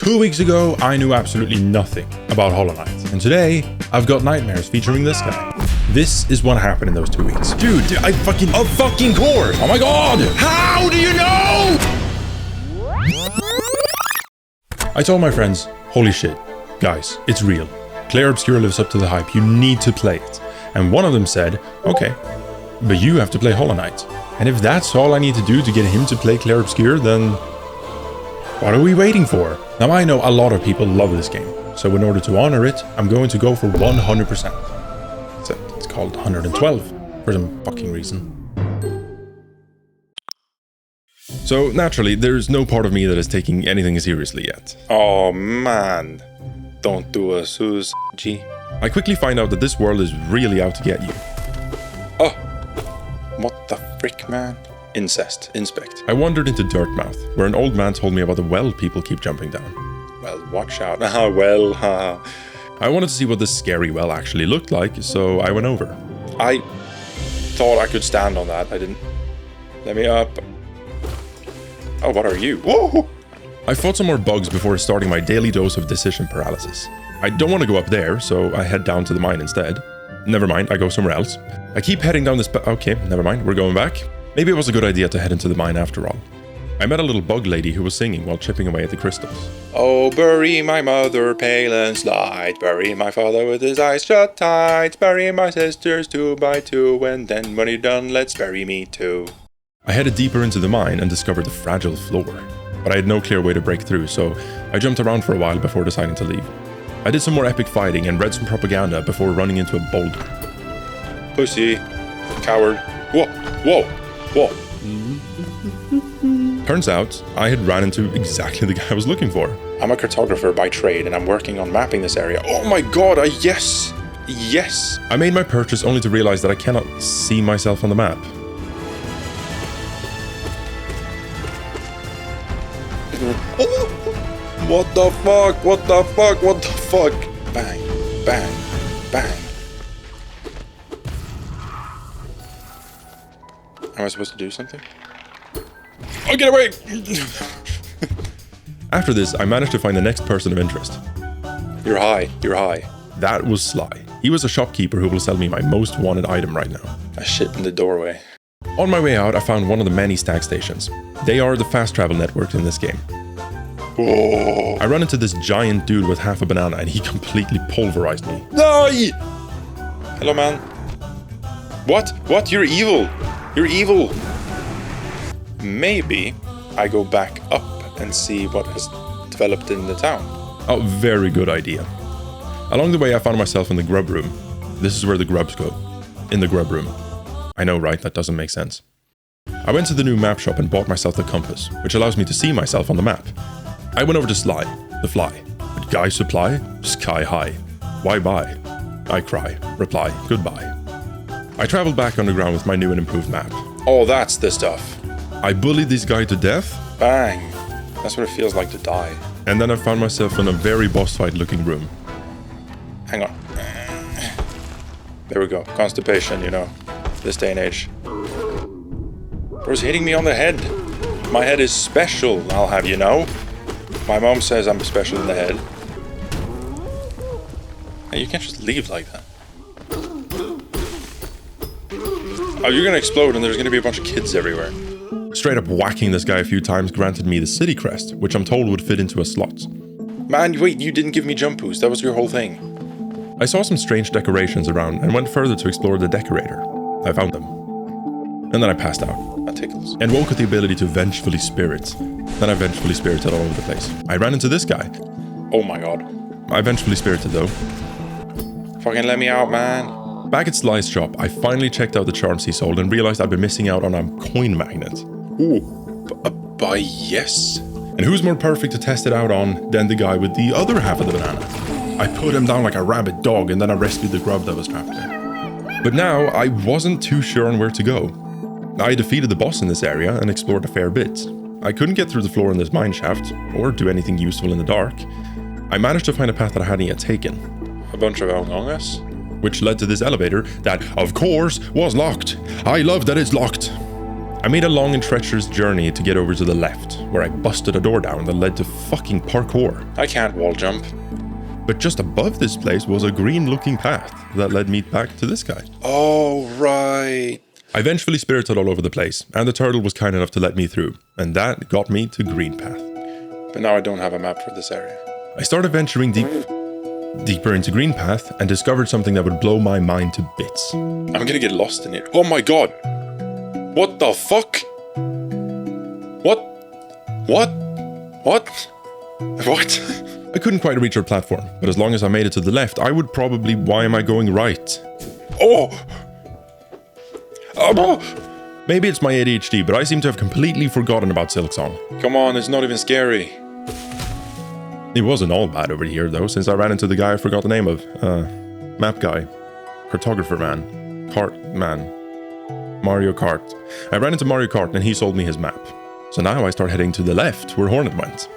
2 weeks ago, I knew absolutely nothing about Hollow Knight, and today, I've got nightmares featuring this guy. This is what happened in those 2 weeks. Dude, a fucking course! Oh my god! How do you know? I told my friends, holy shit, guys, it's real. Clair Obscur lives up to the hype, you need to play it. And one of them said, okay, but you have to play Hollow Knight. And if that's all I need to do to get him to play Clair Obscur, then what are we waiting for? Now I know a lot of people love this game, so in order to honor it, I'm going to go for 100%. Except it's called 112 for some fucking reason. So naturally, there's no part of me that is taking anything seriously yet. Oh man, don't do a G. I quickly find out that this world is really out to get you. Oh, what the frick, man? Incest. Inspect. I wandered into Dirtmouth, where an old man told me about the well people keep jumping down. Well, watch out. I wanted to see what this scary well actually looked like, so I went over. I thought I could stand on that. I didn't. Let me up. Oh, what are you? Whoa! I fought some more bugs before starting my daily dose of decision paralysis. I don't want to go up there, so I head down to the mine instead. Never mind, I go somewhere else. I keep heading down this okay, never mind, we're going back. Maybe it was a good idea to head into the mine after all. I met a little bug lady who was singing while chipping away at the crystals. Oh, bury my mother pale and slight, bury my father with his eyes shut tight, bury my sisters 2 by 2, and then when you're done, let's bury me too. I headed deeper into the mine and discovered the fragile floor, but I had no clear way to break through, so I jumped around for a while before deciding to leave. I did some more epic fighting and read some propaganda before running into a boulder. Pussy. Coward. Whoa. Whoa. Whoa. Turns out, I had ran into exactly the guy I was looking for. I'm a cartographer by trade and I'm working on mapping this area. Oh my god, yes! Yes! I made my purchase only to realize that I cannot see myself on the map. What the fuck? What the fuck? What the fuck? Bang, bang, bang. Am I supposed to do something? Oh, get away! After this, I managed to find the next person of interest. You're high. You're high. That was Sly. He was a shopkeeper who will sell me my most wanted item right now. I shit in the doorway. On my way out, I found one of the many stag stations. They are the fast travel networks in this game. Oh. I run into this giant dude with half a banana and he completely pulverized me. No! Hello, man. What? What? You're evil. You're evil. Maybe I go back up and see what has developed in the town. Oh, very good idea. Along the way, I found myself in the grub room. This is where the grubs go. In the grub room. I know, right? That doesn't make sense. I went to the new map shop and bought myself the compass, which allows me to see myself on the map. I went over to Sly, the fly. But guy supply? Sky high. Why buy? I cry. Reply, goodbye. I traveled back underground with my new and improved map. Oh, that's the stuff. I bullied this guy to death. Bang. That's what it feels like to die. And then I found myself in a very boss fight looking room. Hang on. There we go. Constipation, you know. This day and age. Bro's hitting me on the head. My head is special, I'll have you know. My mom says I'm special in the head. Hey, you can't just leave like that. Oh, you're gonna explode and there's gonna be a bunch of kids everywhere. Straight up whacking this guy a few times granted me the city crest, which I'm told would fit into a slot. Man, wait, you didn't give me jump boost, that was your whole thing. I saw some strange decorations around and went further to explore the decorator. I found them. And then I passed out. That tickles. And woke with the ability to vengefully spirit. Then I vengefully spirited all over the place. I ran into this guy. Oh my god. I vengefully spirited though. Fucking let me out, man. Back at Sly's shop, I finally checked out the charms he sold and realized I'd been missing out on a coin magnet. Ooh, by yes. And who's more perfect to test it out on than the guy with the other half of the banana? I put him down like a rabid dog and then I rescued the grub that was trapped there. But now, I wasn't too sure on where to go. I defeated the boss in this area and explored a fair bit. I couldn't get through the floor in this mine shaft, or do anything useful in the dark. I managed to find a path that I hadn't yet taken. A bunch of Among Us? Which led to this elevator that, of course, was locked. I love that it's locked. I made a long and treacherous journey to get over to the left, where I busted a door down that led to fucking parkour. I can't wall jump. But just above this place was a green-looking path that led me back to this guy. Oh, right. I eventually spirited all over the place, and the turtle was kind enough to let me through, and that got me to Green Path. But now I don't have a map for this area. I started venturing deeper into Green Path and discovered something that would blow my mind to bits. I'm gonna get lost in it. Oh my god! What the fuck? What? I couldn't quite reach our platform, but as long as I made it to the left, I would probably... Why am I going right? Oh! Maybe it's my ADHD, but I seem to have completely forgotten about Silksong. Come on, it's not even scary. It wasn't all bad over here, though, since I ran into the guy I forgot the name of. Map guy. Cartographer man. Kart man. Mario Kart. I ran into Mario Kart and he sold me his map. So now I start heading to the left, where Hornet went.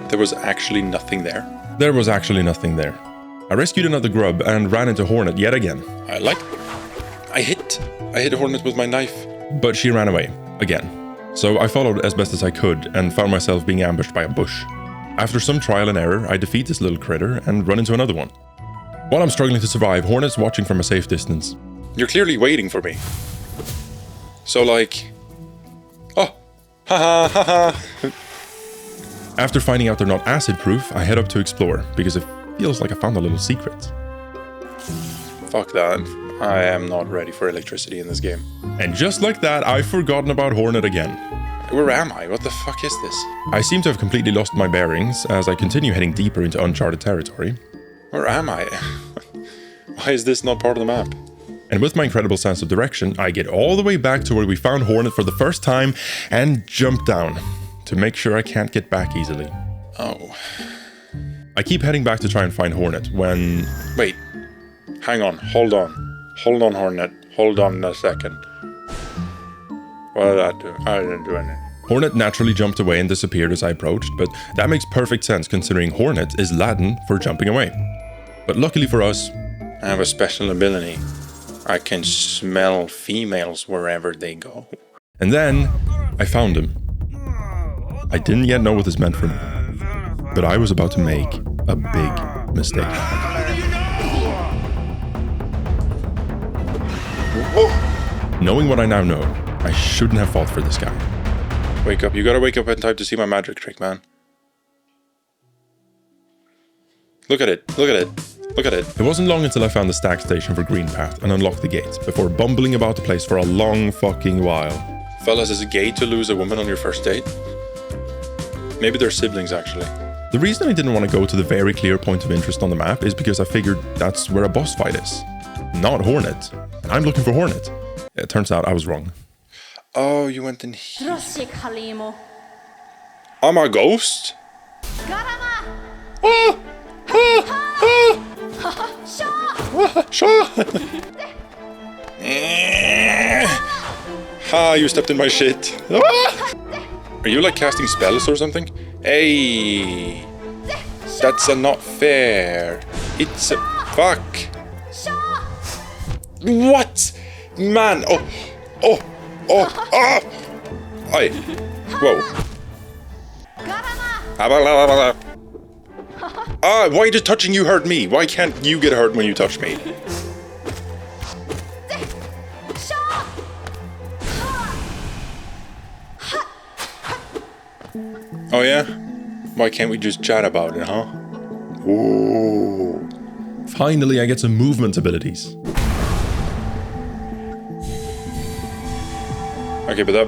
There was actually nothing there. There was actually nothing there. I rescued another grub and ran into Hornet yet again. I hit Hornet with my knife. But she ran away, again. So I followed as best as I could and found myself being ambushed by a bush. After some trial and error, I defeat this little critter and run into another one. While I'm struggling to survive, Hornet's watching from a safe distance. You're clearly waiting for me. So like... Oh! Ha ha ha ha! After finding out they're not acid-proof, I head up to explore, because it feels like I found a little secret. Fuck that. I am not ready for electricity in this game. And just like that, I've forgotten about Hornet again. Where am I? What the fuck is this? I seem to have completely lost my bearings as I continue heading deeper into uncharted territory. Where am I? Why is this not part of the map? And with my incredible sense of direction, I get all the way back to where we found Hornet for the first time and jump down to make sure I can't get back easily. Oh. I keep heading back to try and find Hornet when... Wait. Hang on. Hold on. Hold on, Hornet. Hold on a second. What did that do? I didn't do anything. Hornet naturally jumped away and disappeared as I approached, but that makes perfect sense considering Hornet is Latin for jumping away. But luckily for us... I have a special ability. I can smell females wherever they go. And then, I found him. I didn't yet know what this meant for me, but I was about to make a big mistake. Knowing what I now know, I shouldn't have fought for this guy. Wake up. You gotta wake up in time to see my magic trick, man. Look at it. Look at it. Look at it. It wasn't long until I found the stack station for Green Path and unlocked the gate, before bumbling about the place for a long fucking while. Fellas, is it gay to lose a woman on your first date? Maybe they're siblings, actually. The reason I didn't want to go to the very clear point of interest on the map is because I figured that's where a boss fight is. Not Hornet. I'm looking for Hornet. It turns out I was wrong. Oh, you went in here. I'm a ghost? Oh! Ha, you stepped in my shit. Are you like casting spells or something? Hey, that's not fair. It's a fuck. What? Man, Oi. Whoa. Why did touching you hurt me? Why can't you get hurt when you touch me? Oh yeah? Why can't we just chat about it, huh? Ooh. Finally, I get some movement abilities. Okay, but that...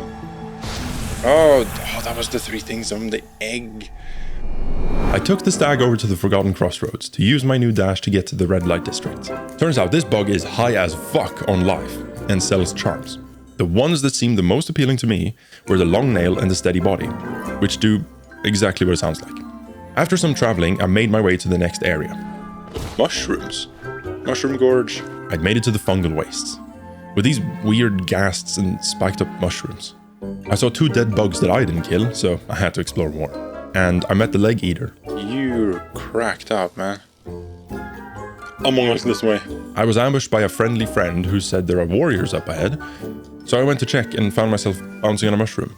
Oh, that was the 3 things on the egg. I took the stag over to the Forgotten Crossroads to use my new dash to get to the Red Light District. Turns out this bug is high as fuck on life and sells charms. The ones that seemed the most appealing to me were the long nail and the steady body, which do exactly what it sounds like. After some traveling, I made my way to the next area. Mushrooms. Mushroom Gorge. I'd made it to the fungal wastes, with these weird ghasts and spiked up mushrooms. I saw 2 dead bugs that I didn't kill, so I had to explore more. And I met the leg eater. You're cracked up, man. Among Us this way. I was ambushed by a friendly friend who said there are warriors up ahead, So I went to check and found myself bouncing on a mushroom.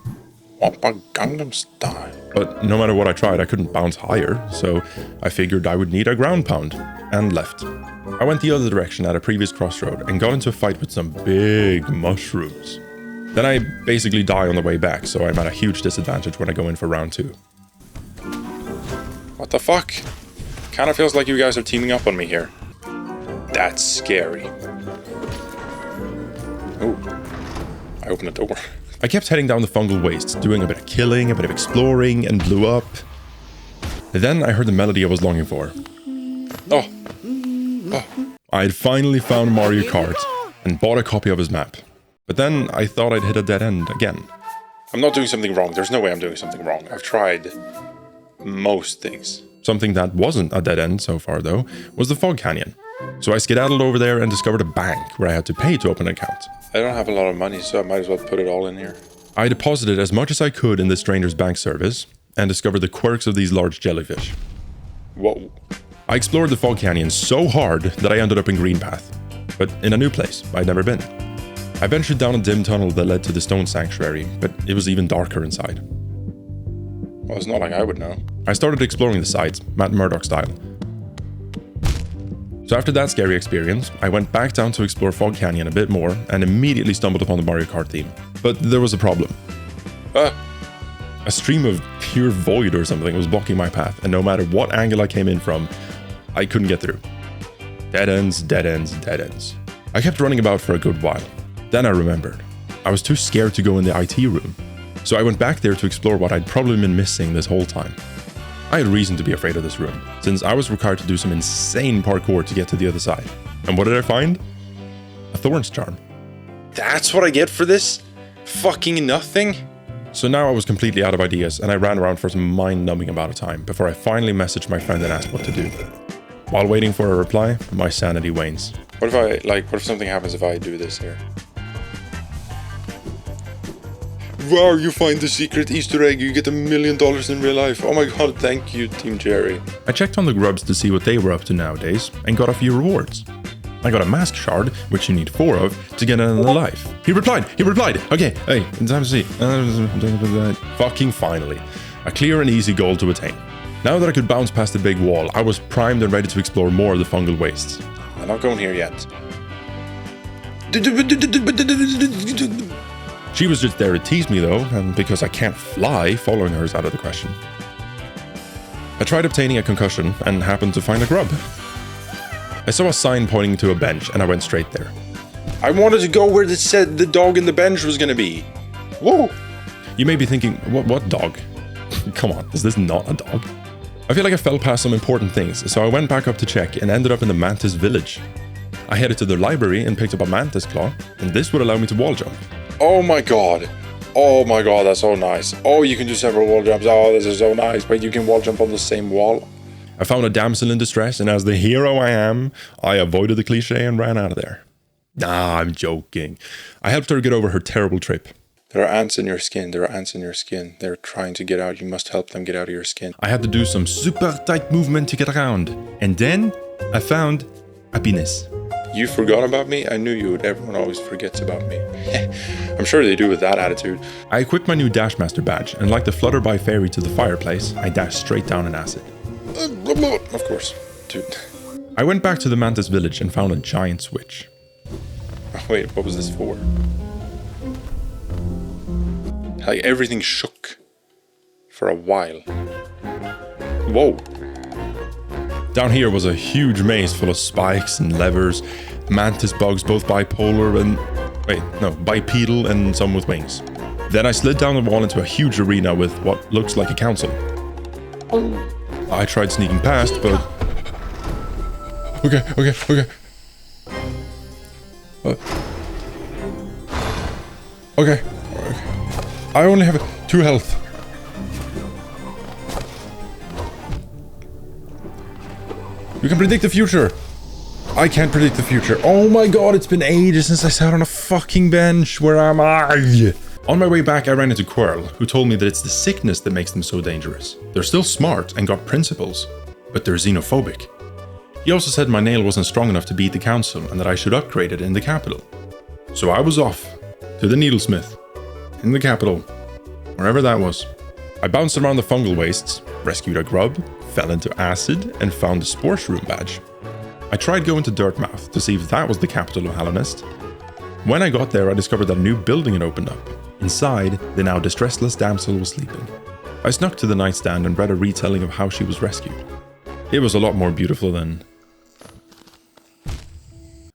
Wampa Gangnam Style. But no matter what I tried, I couldn't bounce higher, so I figured I would need a ground pound, and left. I went the other direction at a previous crossroad and got into a fight with some big mushrooms. Then I basically die on the way back, so I'm at a huge disadvantage when I go in for round 2. What the fuck? Kinda feels like you guys are teaming up on me here. That's scary. Oh, I opened the door. I kept heading down the fungal wastes, doing a bit of killing, a bit of exploring, and blew up. Then I heard the melody I was longing for. Oh. I had finally found Mario Kart and bought a copy of his map. But then I thought I'd hit a dead end again. I'm not doing something wrong. There's no way I'm doing something wrong. I've tried most things. Something that wasn't a dead end so far, though, was the Fog Canyon. So I skedaddled over there and discovered a bank where I had to pay to open an account. I don't have a lot of money, so I might as well put it all in here. I deposited as much as I could in this stranger's bank service and discovered the quirks of these large jellyfish. Whoa. I explored the Fog Canyon so hard that I ended up in Greenpath, but in a new place I'd never been. I ventured down a dim tunnel that led to the Stone Sanctuary, but it was even darker inside. Well, it's not like I would know. I started exploring the sides, Matt Murdock style. So after that scary experience, I went back down to explore Fog Canyon a bit more and immediately stumbled upon the Mario Kart theme. But there was a problem. A stream of pure void or something was blocking my path, and no matter what angle I came in from, I couldn't get through. Dead ends, dead ends, dead ends. I kept running about for a good while. Then I remembered. I was too scared to go in the IT room. So I went back there to explore what I'd probably been missing this whole time. I had reason to be afraid of this room, since I was required to do some insane parkour to get to the other side. And what did I find? A Thorns charm. That's what I get for this? Fucking nothing? So now I was completely out of ideas, and I ran around for some mind-numbing amount of time before I finally messaged my friend and asked what to do. While waiting for a reply, my sanity wanes. What if something happens if I do this here? Wow, you find the secret Easter egg, you get $1 million in real life. Oh my god, thank you, Team Jerry. I checked on the grubs to see what they were up to nowadays, and got a few rewards. I got a mask shard, which you need 4 of, to get another life. He replied! Okay, hey, it's time to see. Fucking finally. A clear and easy goal to attain. Now that I could bounce past the big wall, I was primed and ready to explore more of the fungal wastes. I'm not going here yet. She was just there to tease me though, and because I can't fly, following her is out of the question. I tried obtaining a concussion and happened to find a grub. I saw a sign pointing to a bench and I went straight there. I wanted to go where it said the dog in the bench was gonna be. Whoa! You may be thinking, what dog? Come on, is this not a dog? I feel like I fell past some important things, so I went back up to check and ended up in the Mantis village. I headed to the library and picked up a mantis claw, and this would allow me to wall jump. Oh my god, that's so nice. Oh, you can do several wall jumps. Oh, this is so nice. Wait, you can wall jump on the same wall? I found a damsel in distress, and as the hero I am, I avoided the cliche and ran out of there. Nah, I'm joking. I helped her get over her terrible trip. There are ants in your skin. They're trying to get out. You must help them get out of your skin. I had to do some super tight movement to get around. And then I found happiness. You forgot about me? I knew you would. Everyone always forgets about me. I'm sure they do with that attitude. I equipped my new Dashmaster badge, and like the Flutterby fairy to the fireplace, I dashed straight down an acid. Of course, dude. I went back to the Mantis village and found a giant switch. Oh, wait, what was this for? Like, everything shook for a while. Whoa. Down here was a huge maze full of spikes and levers, mantis bugs, both bipolar and... bipedal and some with wings. Then I slid down the wall into a huge arena with what looks like a council. I tried sneaking past, but... Okay. Okay. I only have 2 health. You can predict the future. I can't predict the future. Oh my god, it's been ages since I sat on a fucking bench. Where am I? On my way back, I ran into Quirrell, who told me that it's the sickness that makes them so dangerous. They're still smart and got principles, but they're xenophobic. He also said my nail wasn't strong enough to beat the council and that I should upgrade it in the capital. So I was off to the needlesmith. In the capital. Wherever that was. I bounced around the fungal wastes, rescued a grub, fell into acid, and found the Sports Room badge. I tried going to Dirtmouth to see if that was the capital of Hallownest. When I got there, I discovered that a new building had opened up. Inside, the now distressless damsel was sleeping. I snuck to the nightstand and read a retelling of how she was rescued. It was a lot more beautiful than...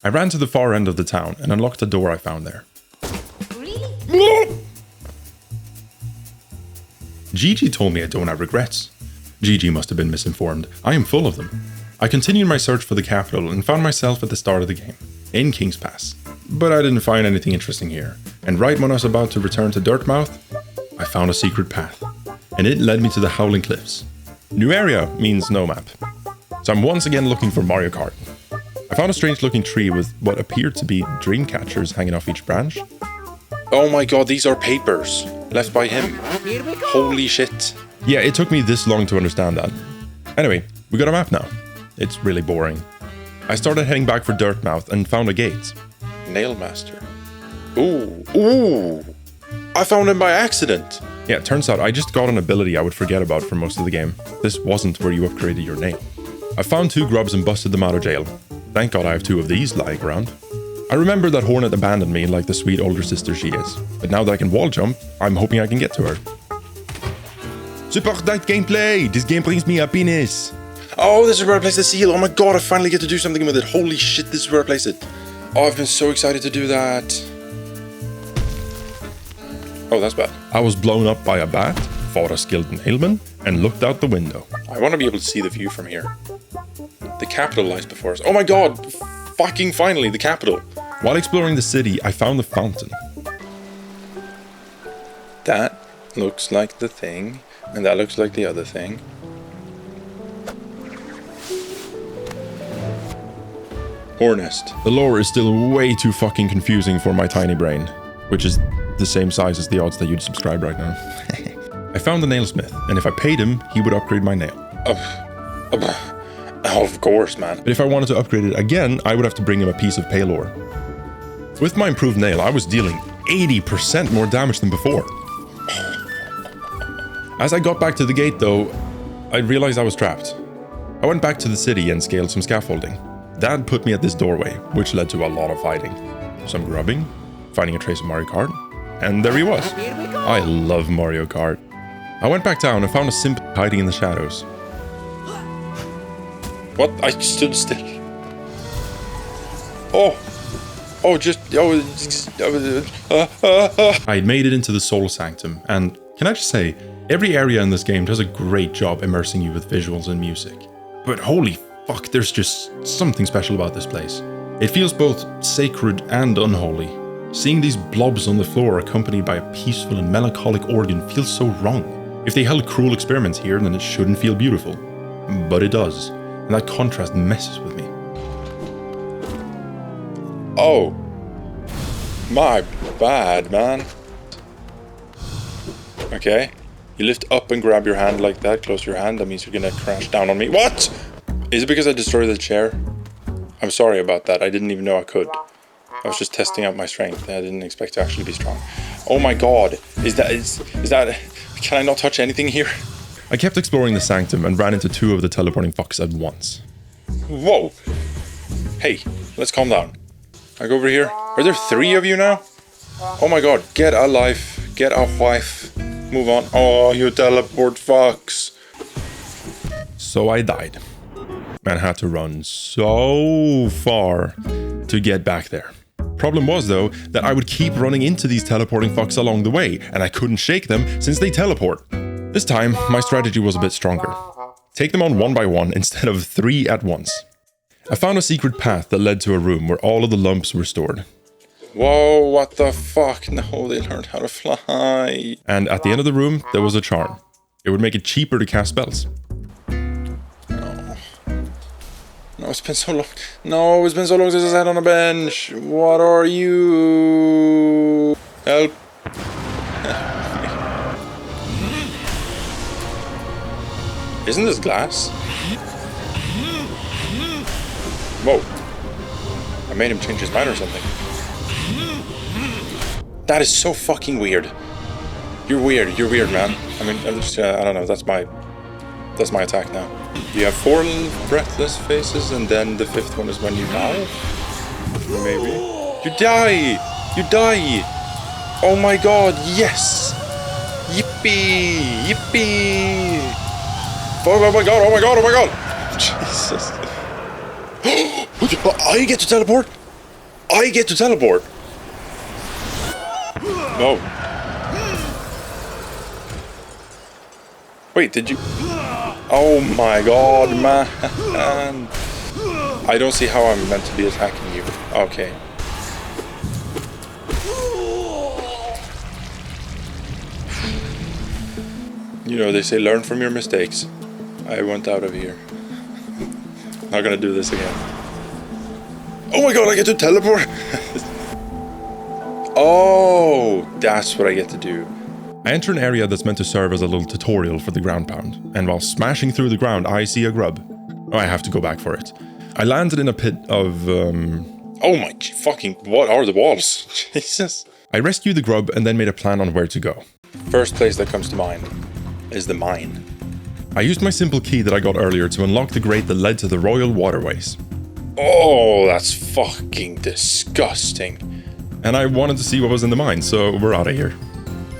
I ran to the far end of the town and unlocked a door I found there. Gigi told me I don't have regrets. Gigi must have been misinformed. I am full of them. I continued my search for the capital and found myself at the start of the game, in King's Pass. But I didn't find anything interesting here, and right when I was about to return to Dirtmouth, I found a secret path, and it led me to the Howling Cliffs. New area means no map, so I'm once again looking for Mario Kart. I found a strange looking tree with what appeared to be dream catchers hanging off each branch. Oh my god, these are papers left by him. Holy shit. Yeah, it took me this long to understand that. Anyway, we got a map now. It's really boring. I started heading back for Dirtmouth and found a gate. Nailmaster. Ooh. I found him by accident. Yeah, it turns out I just got an ability I would forget about for most of the game. This wasn't where you upgraded your nail. I found 2 grubs and busted them out of jail. Thank God I have 2 of these lying around. I remember that Hornet abandoned me like the sweet older sister she is. But now that I can wall jump, I'm hoping I can get to her. Support that gameplay! This game brings me happiness! Oh, this is where I place the seal. Oh my god, I finally get to do something with it. Holy shit, this is where I place it. Oh, I've been so excited to do that. Oh, that's bad. I was blown up by a bat, fought a skilled nailman, and looked out the window. I want to be able to see the view from here. The capital lies before us. Oh my god, fucking finally, the capital. While exploring the city, I found the fountain. That looks like the thing, and that looks like the other thing. Hornest. The lore is still way too fucking confusing for my tiny brain, which is the same size as the odds that you'd subscribe right now. I found the nailsmith, and if I paid him, he would upgrade my nail. Of course, man. But if I wanted to upgrade it again, I would have to bring him a piece of pale ore. With my improved nail, I was dealing 80% more damage than before. As I got back to the gate though, I realized I was trapped. I went back to the city and scaled some scaffolding. That put me at this doorway, which led to a lot of fighting. Some grubbing, finding a trace of Mario Kart, and there he was. I love Mario Kart. I went back down and found a simp hiding in the shadows. What? I stood still. I had made it into the Soul Sanctum, and can I just say, every area in this game does a great job immersing you with visuals and music. But holy fuck, there's just something special about this place. It feels both sacred and unholy. Seeing these blobs on the floor accompanied by a peaceful and melancholic organ feels so wrong. If they held cruel experiments here, then it shouldn't feel beautiful. But it does, and that contrast messes with me. Oh. My bad, man. Okay. You lift up and grab your hand like that, close your hand, that means you're gonna crash down on me. What? Is it because I destroyed the chair? I'm sorry about that, I didn't even know I could. I was just testing out my strength, I didn't expect to actually be strong. Oh my god, is that, can I not touch anything here? I kept exploring the sanctum and ran into 2 of the teleporting fucks at once. Whoa. Hey, let's calm down. I go over here. Are there 3 of you now? Oh my god, get a life, get a wife, move on. Oh, you teleport fucks. So I died. And had to run so far to get back there. Problem was though, that I would keep running into these teleporting fucks along the way, and I couldn't shake them since they teleport. This time, my strategy was a bit stronger. Take them on one by one instead of 3 at once. I found a secret path that led to a room where all of the lumps were stored. Whoa, what the fuck? No, they learned how to fly. And at the end of the room, there was a charm. It would make it cheaper to cast spells. No, it's been so long. No, it's been so long since I sat on a bench. What are you? Help. Isn't this glass? Whoa. I made him change his mind or something. That is so fucking weird. You're weird, man. I mean, I'm just, I don't know, that's my attack now. You have 4 breathless faces, and then the 5th one is when you die? Maybe. You die! You die! Oh my god, yes! Yippee! Yippee! Oh my god, oh my god, oh my god! Jesus. I get to teleport! I get to teleport! No. Wait, did you? Oh my god, man. I don't see how I'm meant to be attacking you. Okay. You know, they say learn from your mistakes. I went out of here. Not gonna do this again. Oh my god, I get to teleport! Oh, that's what I get to do. I enter an area that's meant to serve as a little tutorial for the ground pound, and while smashing through the ground, I see a grub. Oh, I have to go back for it. I landed in a pit of, Oh my fucking, what are the walls? Jesus. I rescued the grub and then made a plan on where to go. First place that comes to mind is the mine. I used my simple key that I got earlier to unlock the grate that led to the royal waterways. Oh, that's fucking disgusting. And I wanted to see what was in the mine, so we're out of here.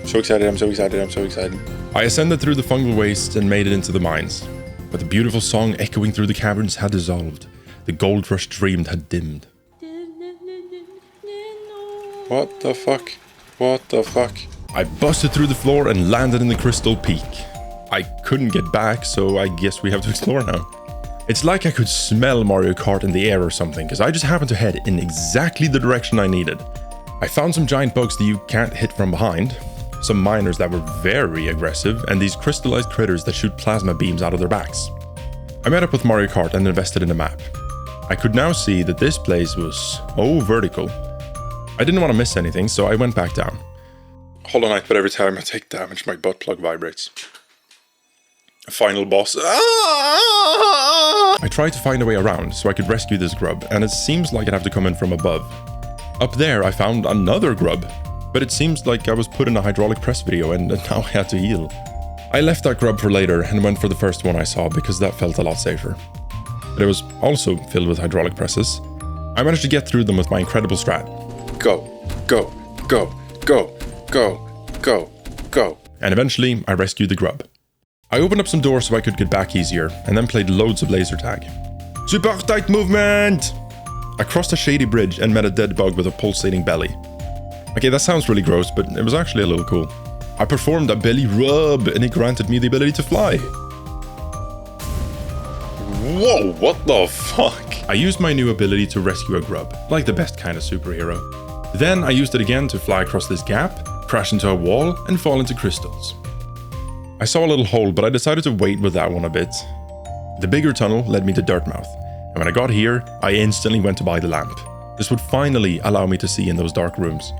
So excited, I'm so excited, I'm so excited. I ascended through the fungal waste and made it into the mines. But the beautiful song echoing through the caverns had dissolved. The gold rush dreamed had dimmed. What the fuck? What the fuck? I busted through the floor and landed in the crystal peak. I couldn't get back, so I guess we have to explore now. It's like I could smell Mario Kart in the air or something, because I just happened to head in exactly the direction I needed. I found some giant bugs that you can't hit from behind, some miners that were very aggressive, and these crystallized critters that shoot plasma beams out of their backs. I met up with Mario Kart and invested in a map. I could now see that this place was so vertical. I didn't want to miss anything, so I went back down. Hold on, but every time I take damage, my butt plug vibrates. Final boss. I tried to find a way around so I could rescue this grub, and it seems like I'd have to come in from above. Up there, I found another grub, but it seems like I was put in a hydraulic press video and now I had to heal. I left that grub for later and went for the first one I saw because that felt a lot safer. But it was also filled with hydraulic presses. I managed to get through them with my incredible strat. Go, go, go, go, go, go, go. And eventually, I rescued the grub. I opened up some doors so I could get back easier, and then played loads of laser tag. Super tight movement! I crossed a shady bridge and met a dead bug with a pulsating belly. Okay, that sounds really gross, but it was actually a little cool. I performed a belly rub, and it granted me the ability to fly. Whoa, what the fuck? I used my new ability to rescue a grub, like the best kind of superhero. Then I used it again to fly across this gap, crash into a wall, and fall into crystals. I saw a little hole, but I decided to wait with that one a bit. The bigger tunnel led me to Dirtmouth, and when I got here, I instantly went to buy the lamp. This would finally allow me to see in those dark rooms.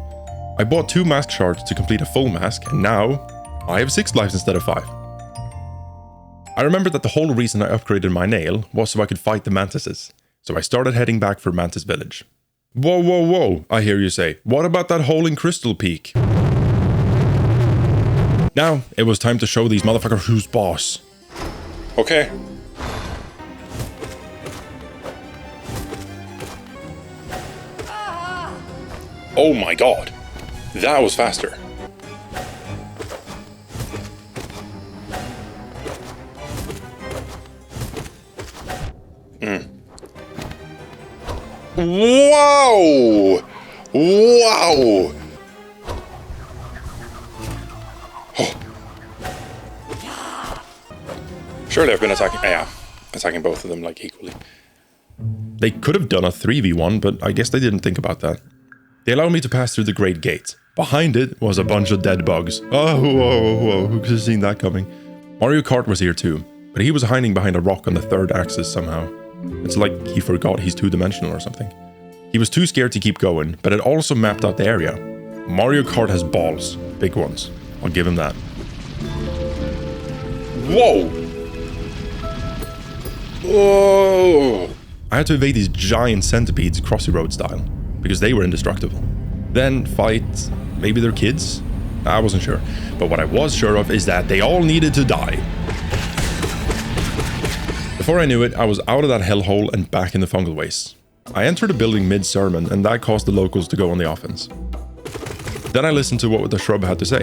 I bought 2 mask shards to complete a full mask, and now I have 6 lives instead of 5. I remembered that the whole reason I upgraded my nail was so I could fight the mantises, so I started heading back for Mantis Village. Whoa, whoa, whoa, I hear you say. What about that hole in Crystal Peak? Now, it was time to show these motherfuckers who's boss. Okay. Oh my god. That was faster. Wow! Wow! Oh. Surely I've been attacking both of them like equally. They could have done a 3v1, but I guess they didn't think about that. They allowed me to pass through the Great Gate. Behind it was a bunch of dead bugs. Oh, whoa, whoa, who could have seen that coming? Mario Kart was here too, but he was hiding behind a rock on the 3rd axis somehow. It's like he forgot he's 2-dimensional or something. He was too scared to keep going, but it also mapped out the area. Mario Kart has balls. Big ones. I'll give him that. Whoa! Whoa! I had to evade these giant centipedes crossy road style, because they were indestructible. Then fight Maybe they're kids? I wasn't sure. But what I was sure of is that they all needed to die. Before I knew it, I was out of that hellhole and back in the fungal waste. I entered a building mid-sermon, and that caused the locals to go on the offense. Then I listened to what the shrub had to say.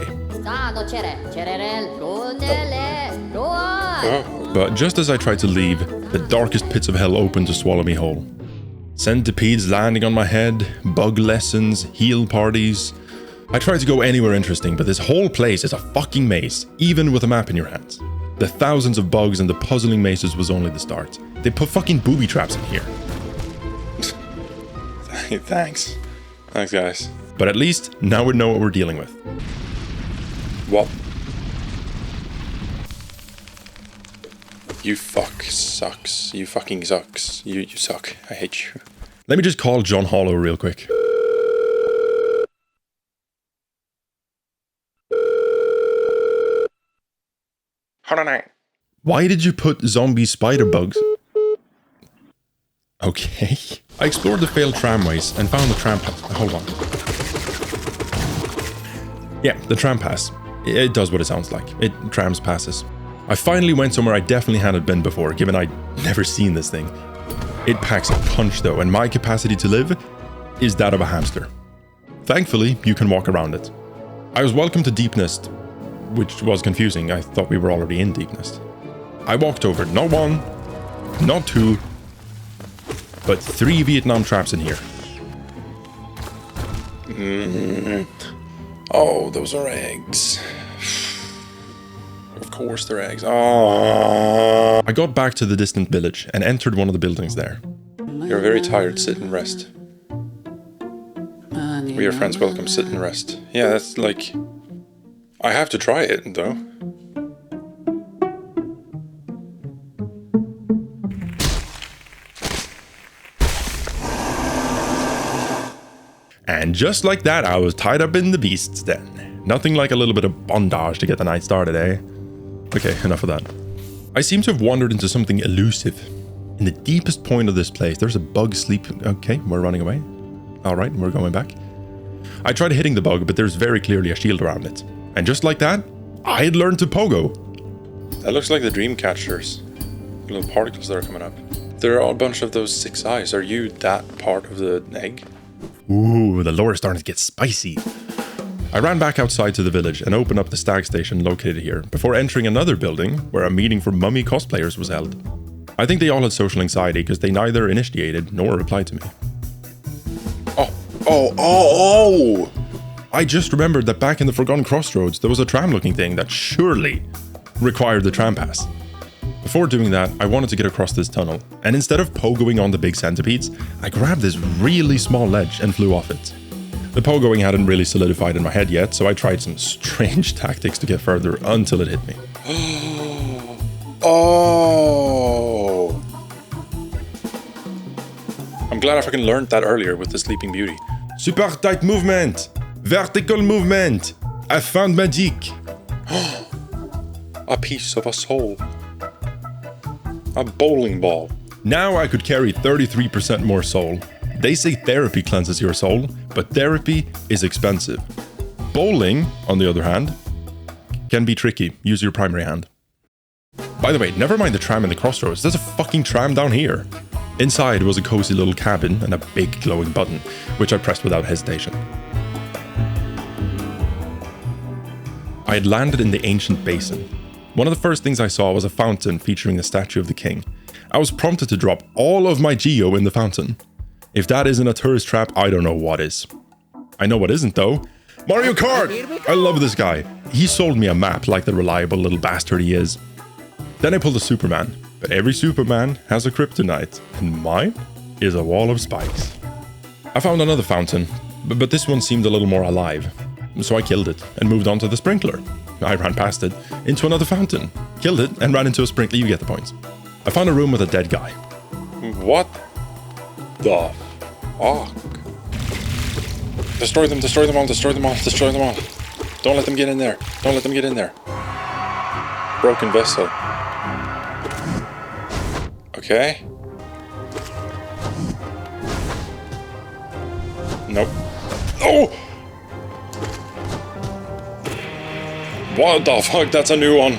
But just as I tried to leave, the darkest pits of hell opened to swallow me whole. Centipedes landing on my head, bug lessons, heal parties. I tried to go anywhere interesting, but this whole place is a fucking maze, even with a map in your hands. The thousands of bugs and the puzzling mazes was only the start. They put fucking booby traps in here. Thanks. Thanks, guys. But at least, now we know what we're dealing with. What? You fuck sucks. You fucking sucks. You suck. I hate you. Let me just call John Hollow real quick. Hold on. Why did you put zombie spider bugs? Okay. I explored the failed tramways and found the tram pass. Hold on. Yeah, the tram pass. It does what it sounds like. It trams passes. I finally went somewhere I definitely hadn't been before, given I'd never seen this thing. It packs a punch though, and my capacity to live is that of a hamster. Thankfully, you can walk around it. I was welcome to Deep Nest, which was confusing. I thought we were already in Deep Nest. I walked over not one, not two, but 3 Vietnam traps in here. Oh, those are eggs. Of course they're eggs. Oh. I got back to the distant village and entered one of the buildings there. You're very tired. Sit and rest. We are friends. Welcome. Sit and rest. Yeah, that's like... I have to try it, though. And just like that, I was tied up in the beast's den. Nothing like a little bit of bondage to get the night started, eh? Okay, enough of that. I seem to have wandered into something elusive. In the deepest point of this place, there's a bug sleep. Okay, we're running away. All right, we're going back. I tried hitting the bug, but there's very clearly a shield around it. And just like that, I had learned to pogo. That looks like the dream catchers. Little particles that are coming up. There are a bunch of those 6 eyes. Are you that part of the egg? Ooh, the lore is starting to get spicy. I ran back outside to the village and opened up the stag station located here before entering another building where a meeting for mummy cosplayers was held. I think they all had social anxiety because they neither initiated nor replied to me. Oh! I just remembered that back in the Forgotten Crossroads there was a tram-looking thing that surely required the tram pass. Before doing that, I wanted to get across this tunnel, and instead of pogoing on the big centipedes, I grabbed this really small ledge and flew off it. The pogoing hadn't really solidified in my head yet, so I tried some strange tactics to get further until it hit me. Oh! I'm glad I fucking learned that earlier with the Sleeping Beauty. Super tight movement! Vertical movement! I found magic! A piece of a soul. A bowling ball. Now I could carry 33% more soul. They say therapy cleanses your soul, but therapy is expensive. Bowling, on the other hand, can be tricky. Use your primary hand. By the way, never mind the tram in the crossroads, there's a fucking tram down here. Inside was a cozy little cabin and a big glowing button, which I pressed without hesitation. I had landed in the ancient basin. One of the first things I saw was a fountain featuring the statue of the king. I was prompted to drop all of my geo in the fountain. If that isn't a tourist trap, I don't know what is. I know what isn't though. Mario Kart! I love this guy. He sold me a map like the reliable little bastard he is. Then I pulled a Superman, but every Superman has a kryptonite, and mine is a wall of spikes. I found another fountain, but this one seemed a little more alive. So I killed it and moved on to the sprinkler. I ran past it, into another fountain, killed it, and ran into a sprinkler. You get the point. I found a room with a dead guy. What the fuck? Destroy them, destroy them all, destroy them all, destroy them all. Don't let them get in there. Don't let them get in there. Broken vessel. Okay. Nope. Oh! What the fuck? That's a new one.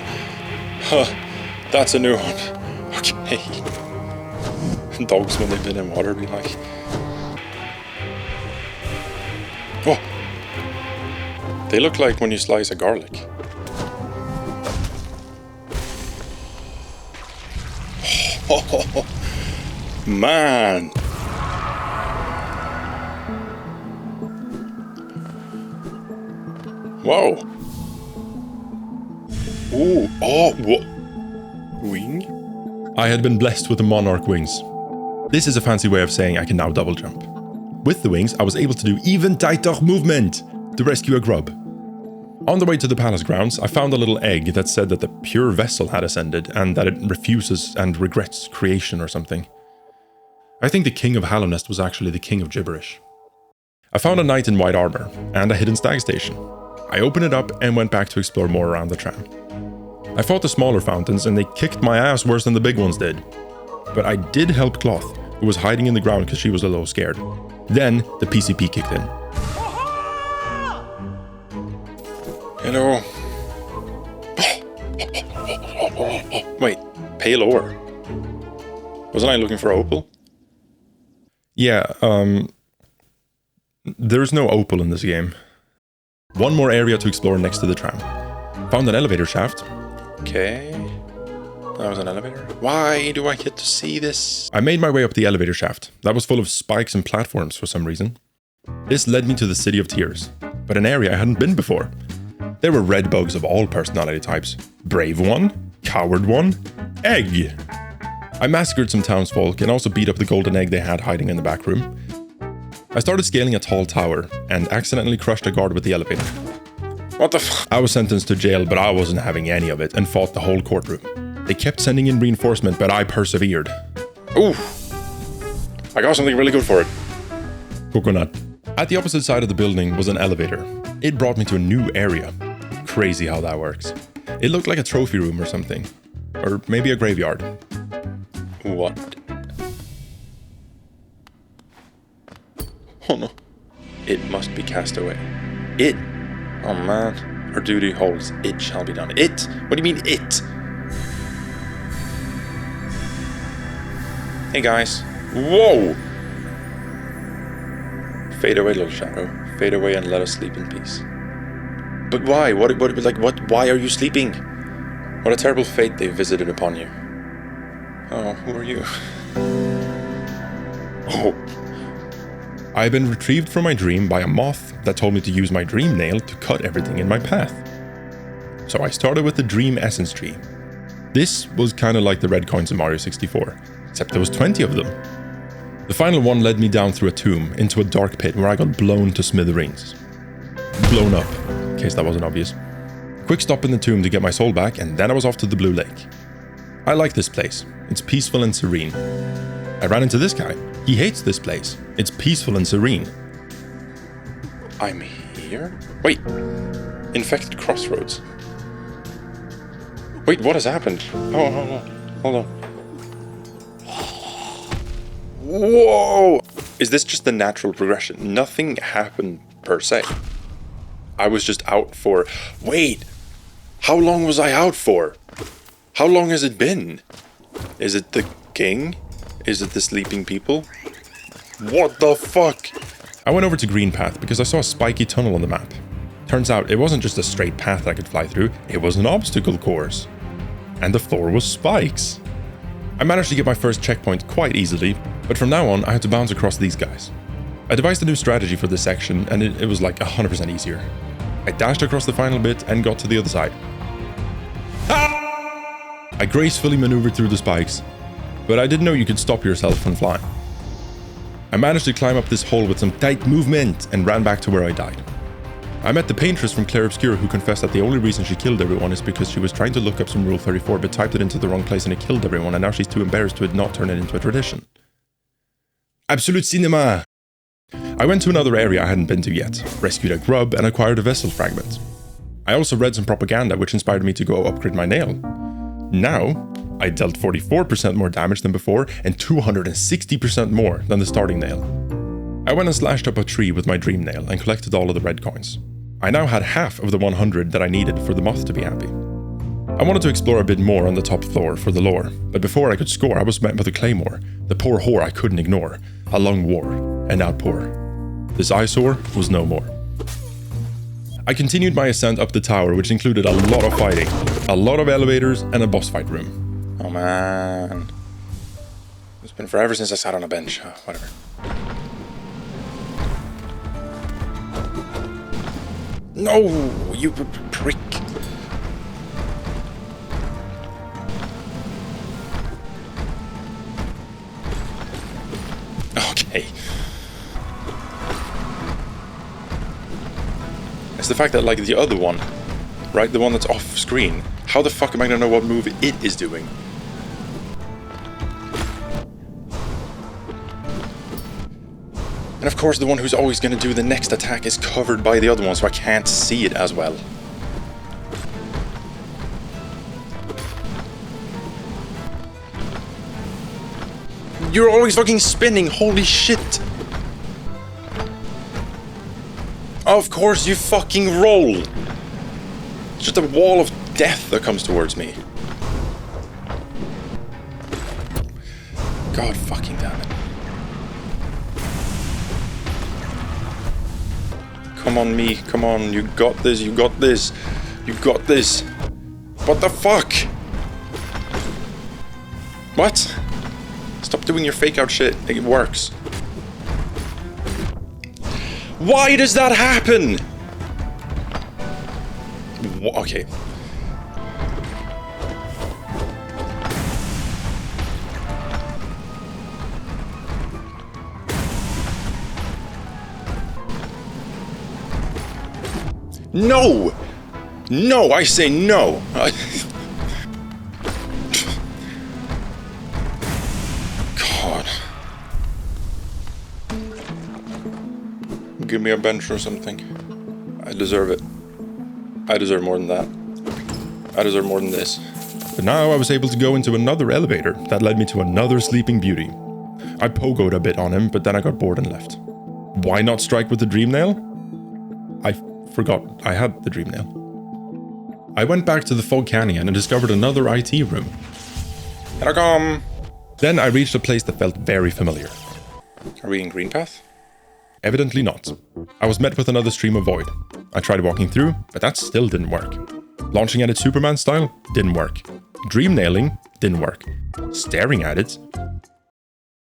Huh. That's a new one. Okay. Dogs when they've been in water be like... Oh! They look like when you slice a garlic. Oh, man! Whoa! Ooh! Oh! What? Wing? I had been blessed with the monarch wings. This is a fancy way of saying I can now double jump. With the wings, I was able to do even tighter movement to rescue a grub. On the way to the palace grounds, I found a little egg that said that the pure vessel had ascended and that it refuses and regrets creation or something. I think the king of Hallownest was actually the king of gibberish. I found a knight in white armor and a hidden stag station. I opened it up and went back to explore more around the tram. I fought the smaller fountains and they kicked my ass worse than the big ones did. But I did help Cloth, who was hiding in the ground because she was a little scared. Then the PCP kicked in. Hello. Wait, pale ore. Wasn't I looking for opal? Yeah, there's no opal in this game. One more area to explore next to the tram. Found an elevator shaft. Okay. That was an elevator. Why do I get to see this? I made my way up the elevator shaft. That was full of spikes and platforms for some reason. This led me to the City of Tears, but an area I hadn't been before. There were red bugs of all personality types. Brave one, coward one, egg. I massacred some townsfolk and also beat up the golden egg they had hiding in the back room. I started scaling a tall tower and accidentally crushed a guard with the elevator. What the f- I was sentenced to jail, but I wasn't having any of it and fought the whole courtroom. They kept sending in reinforcement, but I persevered. Ooh. I got something really good for it. Coconut. At the opposite side of the building was an elevator. It brought me to a new area. Crazy how that works. It looked like a trophy room or something. Or maybe a graveyard. What? Oh no. It must be cast away. It. Oh man. Our duty holds. It shall be done. It? What do you mean it? Hey guys. Whoa! Fade away, little shadow. Fade away and let us sleep in peace. But why? What? Why are you sleeping? What a terrible fate they visited upon you. Oh, who are you? Oh. I had been retrieved from my dream by a moth that told me to use my dream nail to cut everything in my path. So I started with the dream essence tree. This was kind of like the red coins in Mario 64, except there was 20 of them. The final one led me down through a tomb into a dark pit where I got blown to smithereens. Blown up, in case that wasn't obvious. Quick stop in the tomb to get my soul back, and then I was off to the Blue Lake. I like this place. It's peaceful and serene. I ran into this guy. He hates this place. It's peaceful and serene. I'm here? Wait. Infected crossroads. Wait, what has happened? Oh, hold on. Whoa! Is this just the natural progression? Nothing happened per se. I was just out for... Wait! How long was I out for? How long has it been? Is it the king? Is it the sleeping people? What the fuck? I went over to Green Path because I saw a spiky tunnel on the map. Turns out it wasn't just a straight path that I could fly through, it was an obstacle course. And the floor was spikes. I managed to get my first checkpoint quite easily, but from now on I had to bounce across these guys. I devised a new strategy for this section and it was like 100% easier. I dashed across the final bit and got to the other side. I gracefully maneuvered through the spikes, but I didn't know you could stop yourself from flying. I managed to climb up this hole with some tight movement and ran back to where I died. I met the paintress from Claire Obscure who confessed that the only reason she killed everyone is because she was trying to look up some Rule 34 but typed it into the wrong place and it killed everyone and now she's too embarrassed to not turn it into a tradition. Absolute cinema! I went to another area I hadn't been to yet, rescued a grub and acquired a vessel fragment. I also read some propaganda which inspired me to go upgrade my nail. Now, I dealt 44% more damage than before and 260% more than the starting nail. I went and slashed up a tree with my dream nail and collected all of the red coins. I now had half of the 100 that I needed for the moth to be happy. I wanted to explore a bit more on the top floor for the lore, but before I could score, I was met with a claymore, the poor whore I couldn't ignore, a long war, and outpour. This eyesore was no more. I continued my ascent up the tower, which included a lot of fighting, a lot of elevators, and a boss fight room. Oh man. It's been forever since I sat on a bench. Oh, whatever. No, you prick. Okay. It's the fact that, like, the other one, right, the one that's off screen, how the fuck am I gonna know what move it is doing? And of course the one who's always gonna do the next attack is covered by the other one, so I can't see it as well. You're always fucking spinning, holy shit! Of course you fucking roll! It's just a wall of death that comes towards me. God fucking damn it. Come on me, come on, you got this, you got this, you got this. What the fuck? What? Stop doing your fake out shit, it works. Why does that happen? Okay. No! No, I say no! God. Give me a bench or something. I deserve it. I deserve more than that. I deserve more than this. But now I was able to go into another elevator that led me to another sleeping beauty. I pogoed a bit on him, but then I got bored and left. Why not strike with the dream nail? I forgot I had the dream nail. I went back to the Fog Canyon and discovered another IT room. Here I come! Then I reached a place that felt very familiar. Are we in Green Path? Evidently not. I was met with another stream of void. I tried walking through, but that still didn't work. Launching at it Superman style didn't work. Dream nailing didn't work. Staring at it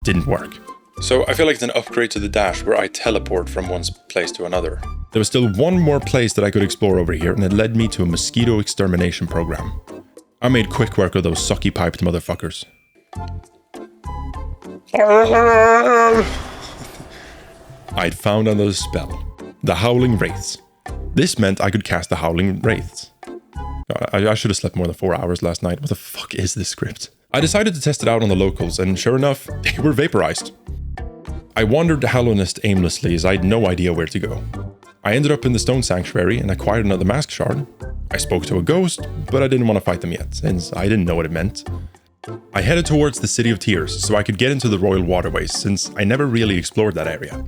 didn't work. So I feel like it's an upgrade to the dash where I teleport from one place to another. There was still one more place that I could explore over here, and it led me to a mosquito extermination program. I made quick work of those sucky piped motherfuckers. I'd found another spell. The Howling Wraiths. This meant I could cast the Howling Wraiths. I should have slept more than 4 hours last night. What the fuck is this script? I decided to test it out on the locals, and sure enough, they were vaporized. I wandered the Hallownest aimlessly as I had no idea where to go. I ended up in the Stone Sanctuary and acquired another mask shard. I spoke to a ghost, but I didn't want to fight them yet, since I didn't know what it meant. I headed towards the City of Tears so I could get into the Royal Waterways, since I never really explored that area.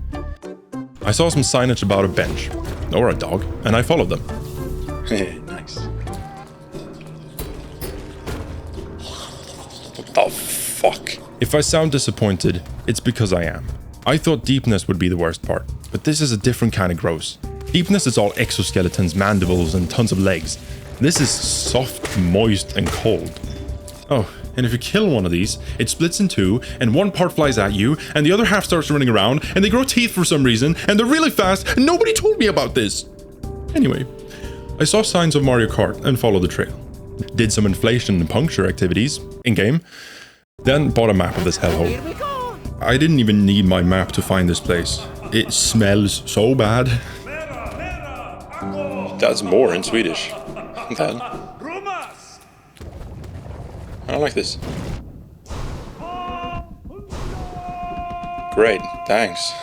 I saw some signage about a bench, or a dog, and I followed them. Nice. What the fuck? If I sound disappointed, it's because I am. I thought deepness would be the worst part, but this is a different kind of gross. Deepness is all exoskeletons, mandibles, and tons of legs. This is soft, moist, and cold. Oh, and if you kill one of these, it splits in two, and one part flies at you, and the other half starts running around, and they grow teeth for some reason, and they're really fast, and nobody told me about this! Anyway, I saw signs of Mario Kart and followed the trail. Did some inflation and puncture activities in-game, then bought a map of this hellhole. I didn't even need my map to find this place. It smells so bad. That's more in Swedish. Then. I don't like this. Great, thanks.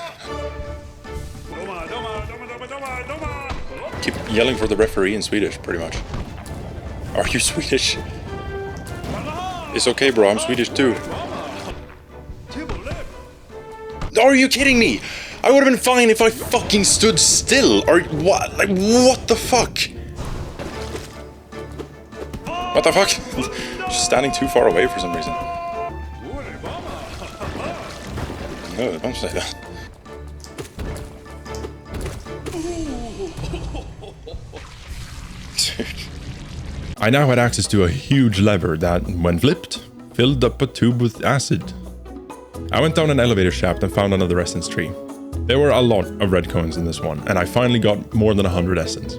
Keep yelling for the referee in Swedish, pretty much. Are you Swedish? It's okay, bro, I'm Swedish too. Are you kidding me? I would have been fine if I fucking stood still. Or what? Like, what the fuck? What the fuck? Just standing too far away for some reason. No, don't say that. I now had access to a huge lever that, when flipped, filled up a tube with acid. I went down an elevator shaft and found another essence tree. There were a lot of red coins in this one, and I finally got more than 100 essence.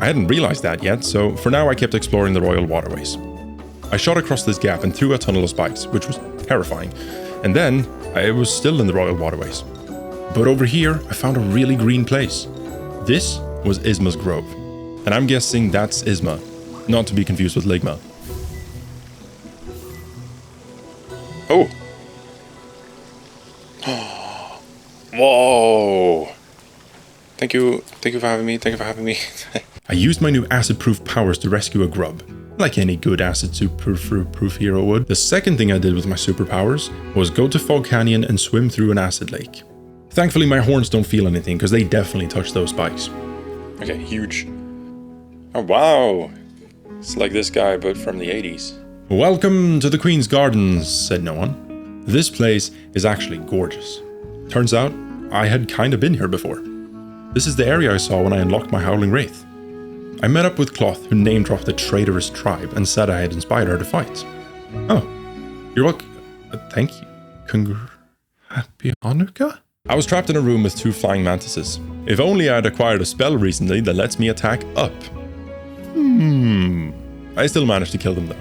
I hadn't realized that yet, so for now I kept exploring the royal waterways. I shot across this gap and through a tunnel of spikes, which was terrifying, and then I was still in the royal waterways. But over here, I found a really green place. This was Isma's Grove, and I'm guessing that's Isma, not to be confused with Ligma. Oh. Whoa. Thank you for having me. Thank you for having me. I used my new acid-proof powers to rescue a grub, like any good acid super-proof hero would. The second thing I did with my superpowers was go to Fog Canyon and swim through an acid lake. Thankfully my horns don't feel anything, because they definitely touch those spikes. Okay, huge. Oh, wow. It's like this guy, but from the 80s. Welcome to the Queen's Gardens, said no one. This place is actually gorgeous. Turns out, I had kinda been here before. This is the area I saw when I unlocked my Howling Wraith. I met up with Cloth, who name-dropped the traitorous tribe and said I had inspired her to fight. Oh, you're welcome. Thank you. Happy Hanukkah? I was trapped in a room with 2 flying mantises. If only I had acquired a spell recently that lets me attack up. I still managed to kill them though.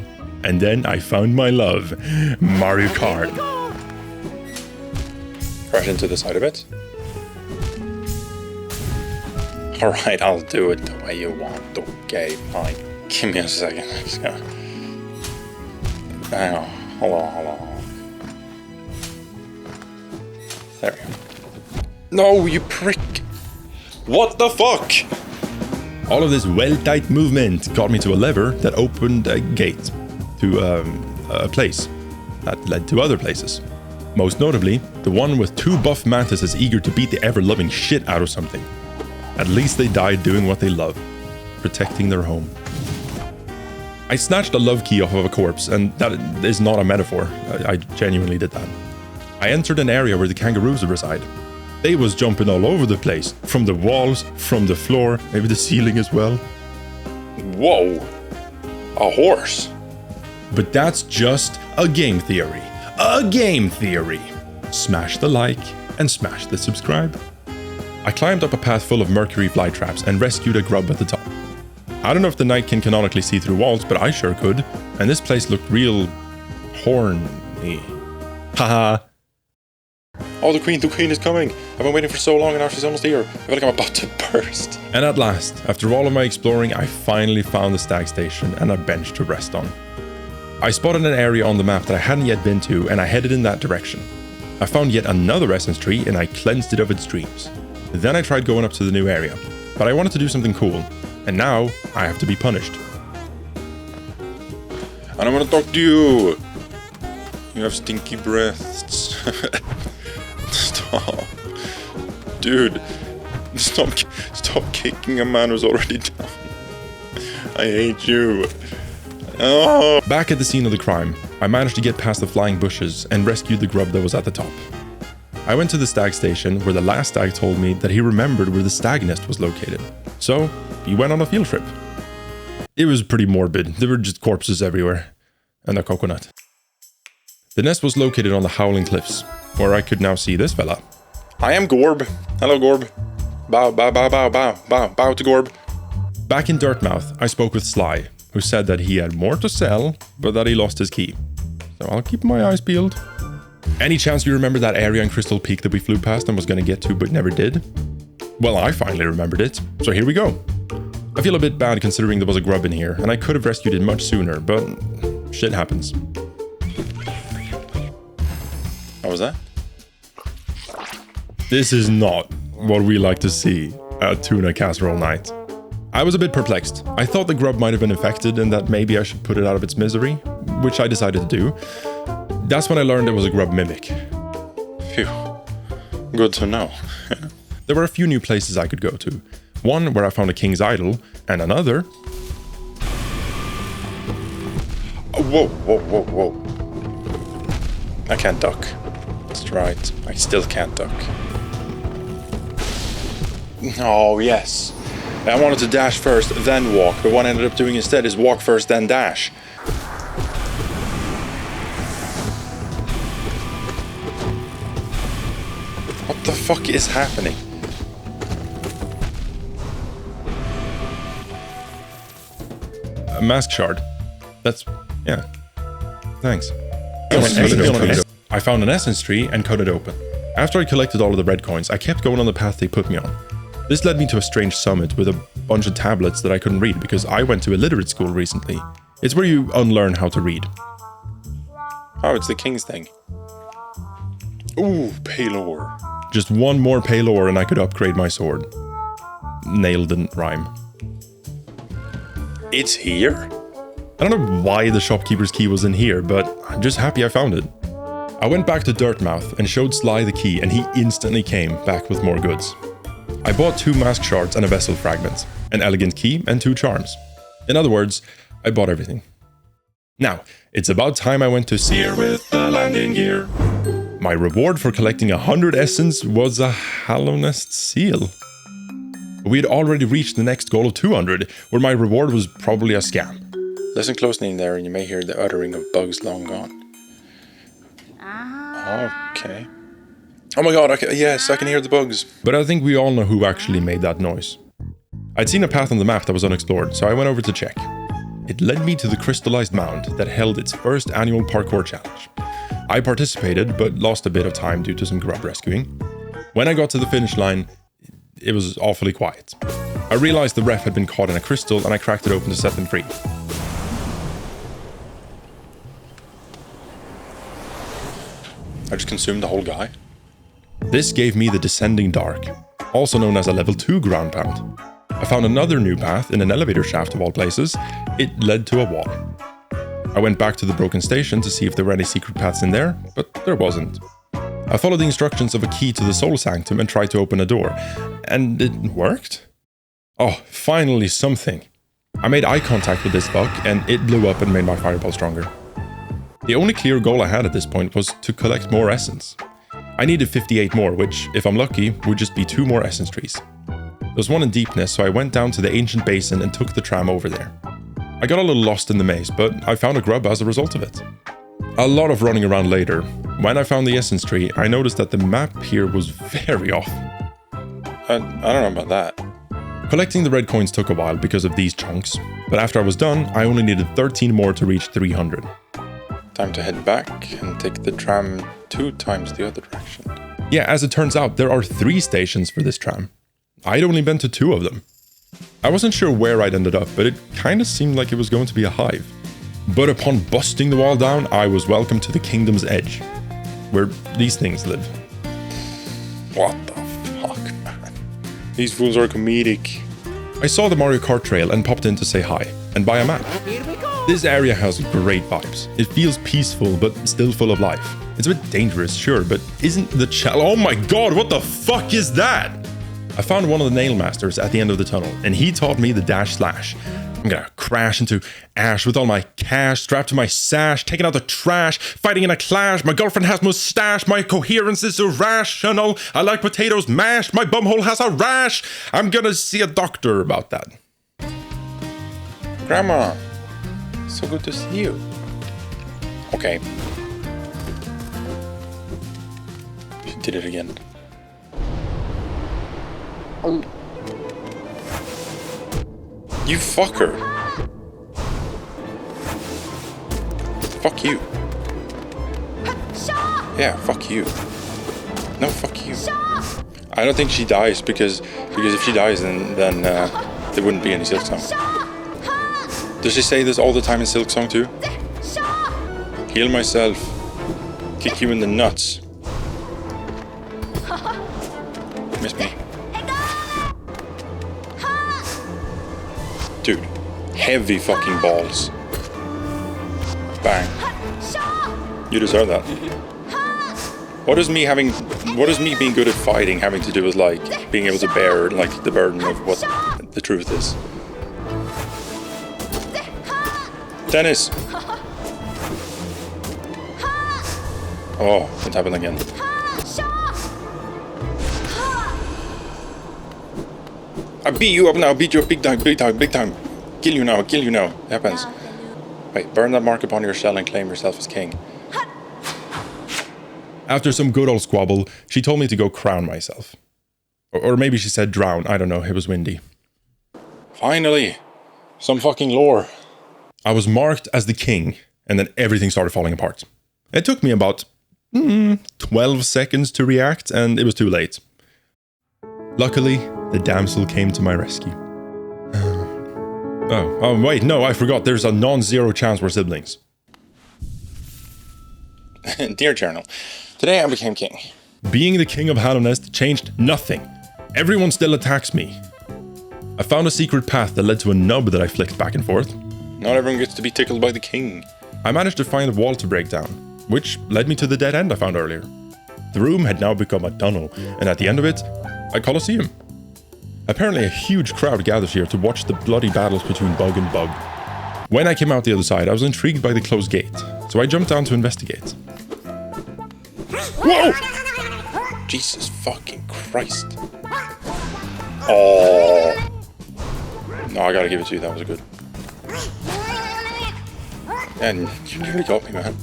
And then I found my love, Mario Kart. Crash into the side of it. Alright, I'll do it the way you want. Okay, fine. Give me a second. I'm just gonna... Hang on. Hold on. There we go. No, you prick! What the fuck? All of this well-timed movement got me to a lever that opened a gate to a place that led to other places. Most notably, the one with 2 buff mantises eager to beat the ever-loving shit out of something. At least they died doing what they love, protecting their home. I snatched a love key off of a corpse, and that is not a metaphor. I genuinely did that. I entered an area where the kangaroos reside. They was jumping all over the place, from the walls, from the floor, maybe the ceiling as well. Whoa, a horse. But that's just a game theory. A game theory. Smash the like and smash the subscribe. I climbed up a path full of mercury fly traps and rescued a grub at the top. I don't know if the knight can canonically see through walls, but I sure could, and this place looked real horny. Haha. Oh, the queen is coming. I've been waiting for so long and now she's almost here. I feel like I'm about to burst. And at last, after all of my exploring, I finally found the stag station and a bench to rest on. I spotted an area on the map that I hadn't yet been to, and I headed in that direction. I found yet another essence tree and I cleansed it of its dreams. Then I tried going up to the new area, but I wanted to do something cool, and now I have to be punished. And I'm gonna talk to you. You have stinky breasts. Stop. Dude, stop kicking a man who's already down. I hate you. Oh. Back at the scene of the crime, I managed to get past the flying bushes and rescued the grub that was at the top. I went to the stag station where the last stag told me that he remembered where the stag nest was located. So, he went on a field trip. It was pretty morbid. There were just corpses everywhere. And a coconut. The nest was located on the Howling Cliffs, where I could now see this fella. I am Gorb. Hello, Gorb. Bow to Gorb. Back in Dirtmouth, I spoke with Sly, who said that he had more to sell, but that he lost his key. So I'll keep my eyes peeled. Any chance you remember that area in Crystal Peak that we flew past and was gonna get to but never did? Well, I finally remembered it, so here we go. I feel a bit bad considering there was a grub in here, and I could have rescued it much sooner, but shit happens. What was that? This is not what we like to see at Tuna Casserole Night. I was a bit perplexed. I thought the grub might have been infected and that maybe I should put it out of its misery, which I decided to do. That's when I learned it was a grub mimic. Phew. Good to know. There were a few new places I could go to. One where I found a king's idol, and another... Oh, whoa. I can't duck. That's right. I still can't duck. Oh, yes. I wanted to dash first, then walk, but what I ended up doing instead is walk first, then dash. What the fuck is happening? A mask shard. That's... yeah. Thanks. I found an essence tree and cut it open. After I collected all of the red coins, I kept going on the path they put me on. This led me to a strange summit with a bunch of tablets that I couldn't read because I went to a literate school recently. It's where you unlearn how to read. Oh, it's the king's thing. Ooh, Paylor. Just one more Paylor and I could upgrade my sword. Nail didn't rhyme. It's here? I don't know why the shopkeeper's key was in here, but I'm just happy I found it. I went back to Dirtmouth and showed Sly the key and he instantly came back with more goods. I bought 2 mask shards and a vessel fragment, an elegant key and 2 charms. In other words, I bought everything. Now, it's about time I went to sea with the landing gear. My reward for collecting 100 essence was a Hallownest seal. We had already reached the next goal of 200, where my reward was probably a scam. Listen closely in there and you may hear the uttering of bugs long gone. Okay. Oh my god, okay, yes, I can hear the bugs. But I think we all know who actually made that noise. I'd seen a path on the map that was unexplored, so I went over to check. It led me to the crystallized mound that held its first annual parkour challenge. I participated, but lost a bit of time due to some grub rescuing. When I got to the finish line, it was awfully quiet. I realized the ref had been caught in a crystal and I cracked it open to set them free. I just consumed the whole guy. This gave me the Descending Dark, also known as a level 2 ground pound. I found another new path in an elevator shaft of all places. It led to a wall. I went back to the broken station to see if there were any secret paths in there, but there wasn't. I followed the instructions of a key to the Soul Sanctum and tried to open a door, and it worked? Oh, finally something. I made eye contact with this fuck and it blew up and made my fireball stronger. The only clear goal I had at this point was to collect more essence. I needed 58 more, which, if I'm lucky, would just be 2 more essence trees. There was one in deepness, so I went down to the ancient basin and took the tram over there. I got a little lost in the maze, but I found a grub as a result of it. A lot of running around later. When I found the essence tree, I noticed that the map here was very off. I don't know about that. Collecting the red coins took a while because of these chunks, but after I was done, I only needed 13 more to reach 300. Time to head back and take the tram 2 times the other direction. Yeah, as it turns out, there are 3 stations for this tram. I'd only been to 2 of them. I wasn't sure where I'd ended up, but it kinda seemed like it was going to be a hive. But upon busting the wall down, I was welcomed to the Kingdom's Edge, where these things live. What the fuck, man? These fools are comedic. I saw the Mario Kart trail and popped in to say hi, and buy a map. This area has great vibes. It feels peaceful, but still full of life. It's a bit dangerous, sure, but isn't the oh my god, what the fuck is that? I found one of the nail masters at the end of the tunnel, and he taught me the dash slash. I'm gonna crash into ash with all my cash strapped to my sash, taking out the trash, fighting in a clash. My girlfriend has mustache, my coherence is irrational. I like potatoes mashed, my bumhole has a rash. I'm gonna see a doctor about that. Grandma, so good to see you. Okay. She did it again. You fucker. Fuck you. Yeah, fuck you. No, fuck you. I don't think she dies because if she dies then there wouldn't be any Silk Song. Does she say this all the time in Silk Song too? Heal myself. Kick you in the nuts. Miss me. Dude, heavy fucking balls. Bang. You deserve that. What does me being good at fighting having to do with like being able to bear like the burden of what the truth is? Dennis! Oh, it happened again. I beat you up now, beat you up big time. Kill you now. It happens. Wait, burn that mark upon your shell and claim yourself as king. After some good old squabble, she told me to go crown myself. Or maybe she said drown, I don't know, it was windy. Finally! Some fucking lore. I was marked as the king, and then everything started falling apart. It took me about 12 seconds to react, and it was too late. Luckily, the damsel came to my rescue. Oh, wait, no, I forgot. There's a non-zero chance we're siblings. Dear Journal, today I became king. Being the king of Hallownest changed nothing. Everyone still attacks me. I found a secret path that led to a nub that I flicked back and forth. Not everyone gets to be tickled by the king. I managed to find a wall to break down, which led me to the dead end I found earlier. The room had now become a tunnel, and at the end of it, a coliseum. Apparently a huge crowd gathers here to watch the bloody battles between Bug and Bug. When I came out the other side, I was intrigued by the closed gate, so I jumped down to investigate. Whoa! Jesus fucking Christ. Oh. No, I gotta give it to you, that was good. And you nearly got me, man.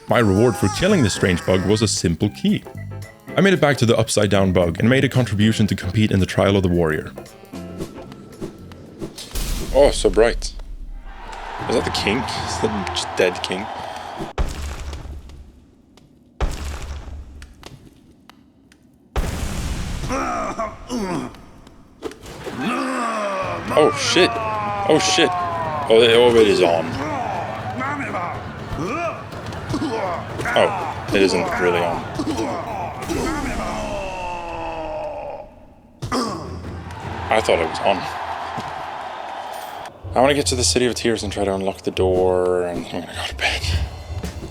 My reward for killing this strange bug was a simple key. I made it back to the upside down bug and made a contribution to compete in the trial of the warrior. Oh, so bright. Is that the king? Is that just dead king? Oh shit! Oh shit! Oh, it is on. Oh, it isn't really on. I thought it was on. I want to get to the City of Tears and try to unlock the door, and I'm gonna go to bed.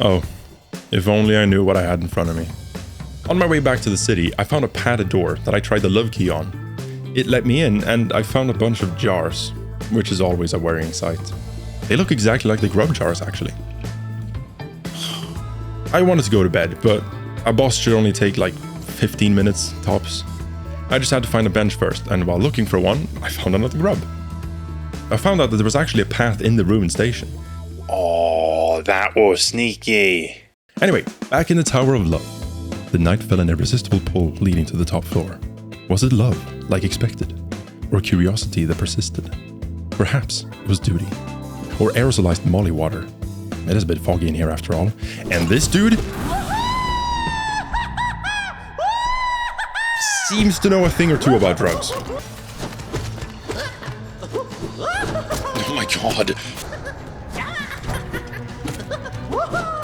Oh, if only I knew what I had in front of me. On my way back to the city, I found a padded door that I tried the love key on. It let me in, and I found a bunch of jars, which is always a worrying sight. They look exactly like the grub jars, actually. I wanted to go to bed, but a boss should only take like 15 minutes tops. I just had to find a bench first, and while looking for one, I found another grub. I found out that there was actually a path in the ruined station. Oh, that was sneaky. Anyway, back in the Tower of Love. The knight felt an irresistible pull leading to the top floor. Was it love, like expected? Or curiosity that persisted? Perhaps it was duty. Or aerosolized molly water. It is a bit foggy in here after all. And this dude seems to know a thing or two about drugs. Oh my god.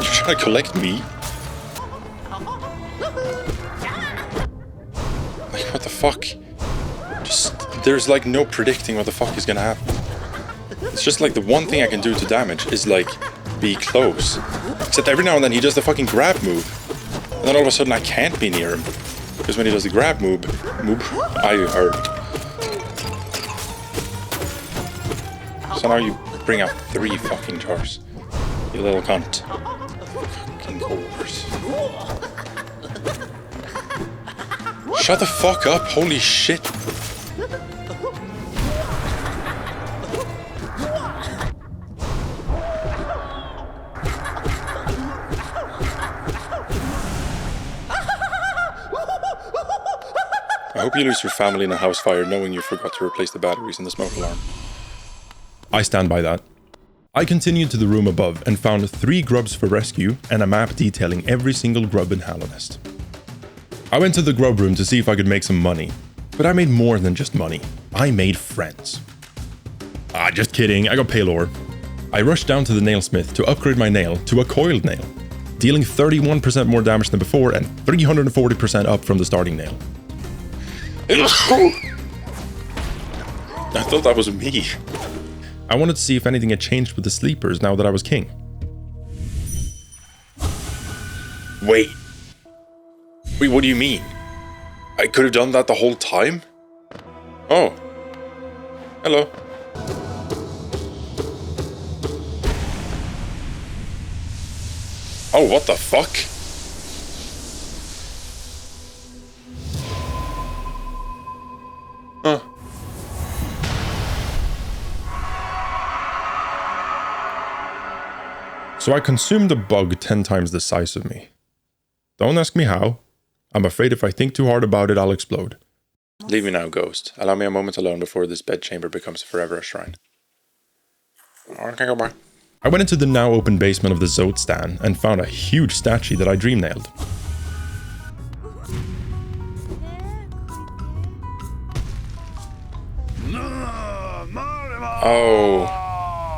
You're trying to collect me? Like, what the fuck? There's like no predicting what the fuck is gonna happen. It's just like the one thing I can do to damage is like be close. Except every now and then he does the fucking grab move. And then all of a sudden I can't be near him. Because when he does the grab move, I hurt. So now you bring out 3 fucking jars. You little cunt. Fucking whores. Shut the fuck up, holy shit. I hope you lose your family in a house fire knowing you forgot to replace the batteries in the smoke alarm. I stand by that. I continued to the room above and found 3 grubs for rescue and a map detailing every single grub in Hallownest. I went to the grub room to see if I could make some money, but I made more than just money. I made friends. Just kidding, I got Paylor. I rushed down to the nailsmith to upgrade my nail to a coiled nail, dealing 31% more damage than before and 340% up from the starting nail. I thought that was me. I wanted to see if anything had changed with the sleepers now that I was king. Wait. Wait, what do you mean? I could have done that the whole time? Oh. Hello. Oh, what the fuck? Huh. So I consumed a bug 10 times the size of me. Don't ask me how. I'm afraid if I think too hard about it, I'll explode. Leave me now, ghost. Allow me a moment alone before this bedchamber becomes forever a shrine. Okay, go back. I went into the now open basement of the Zod Stan and found a huge statue that I dream nailed. Oh.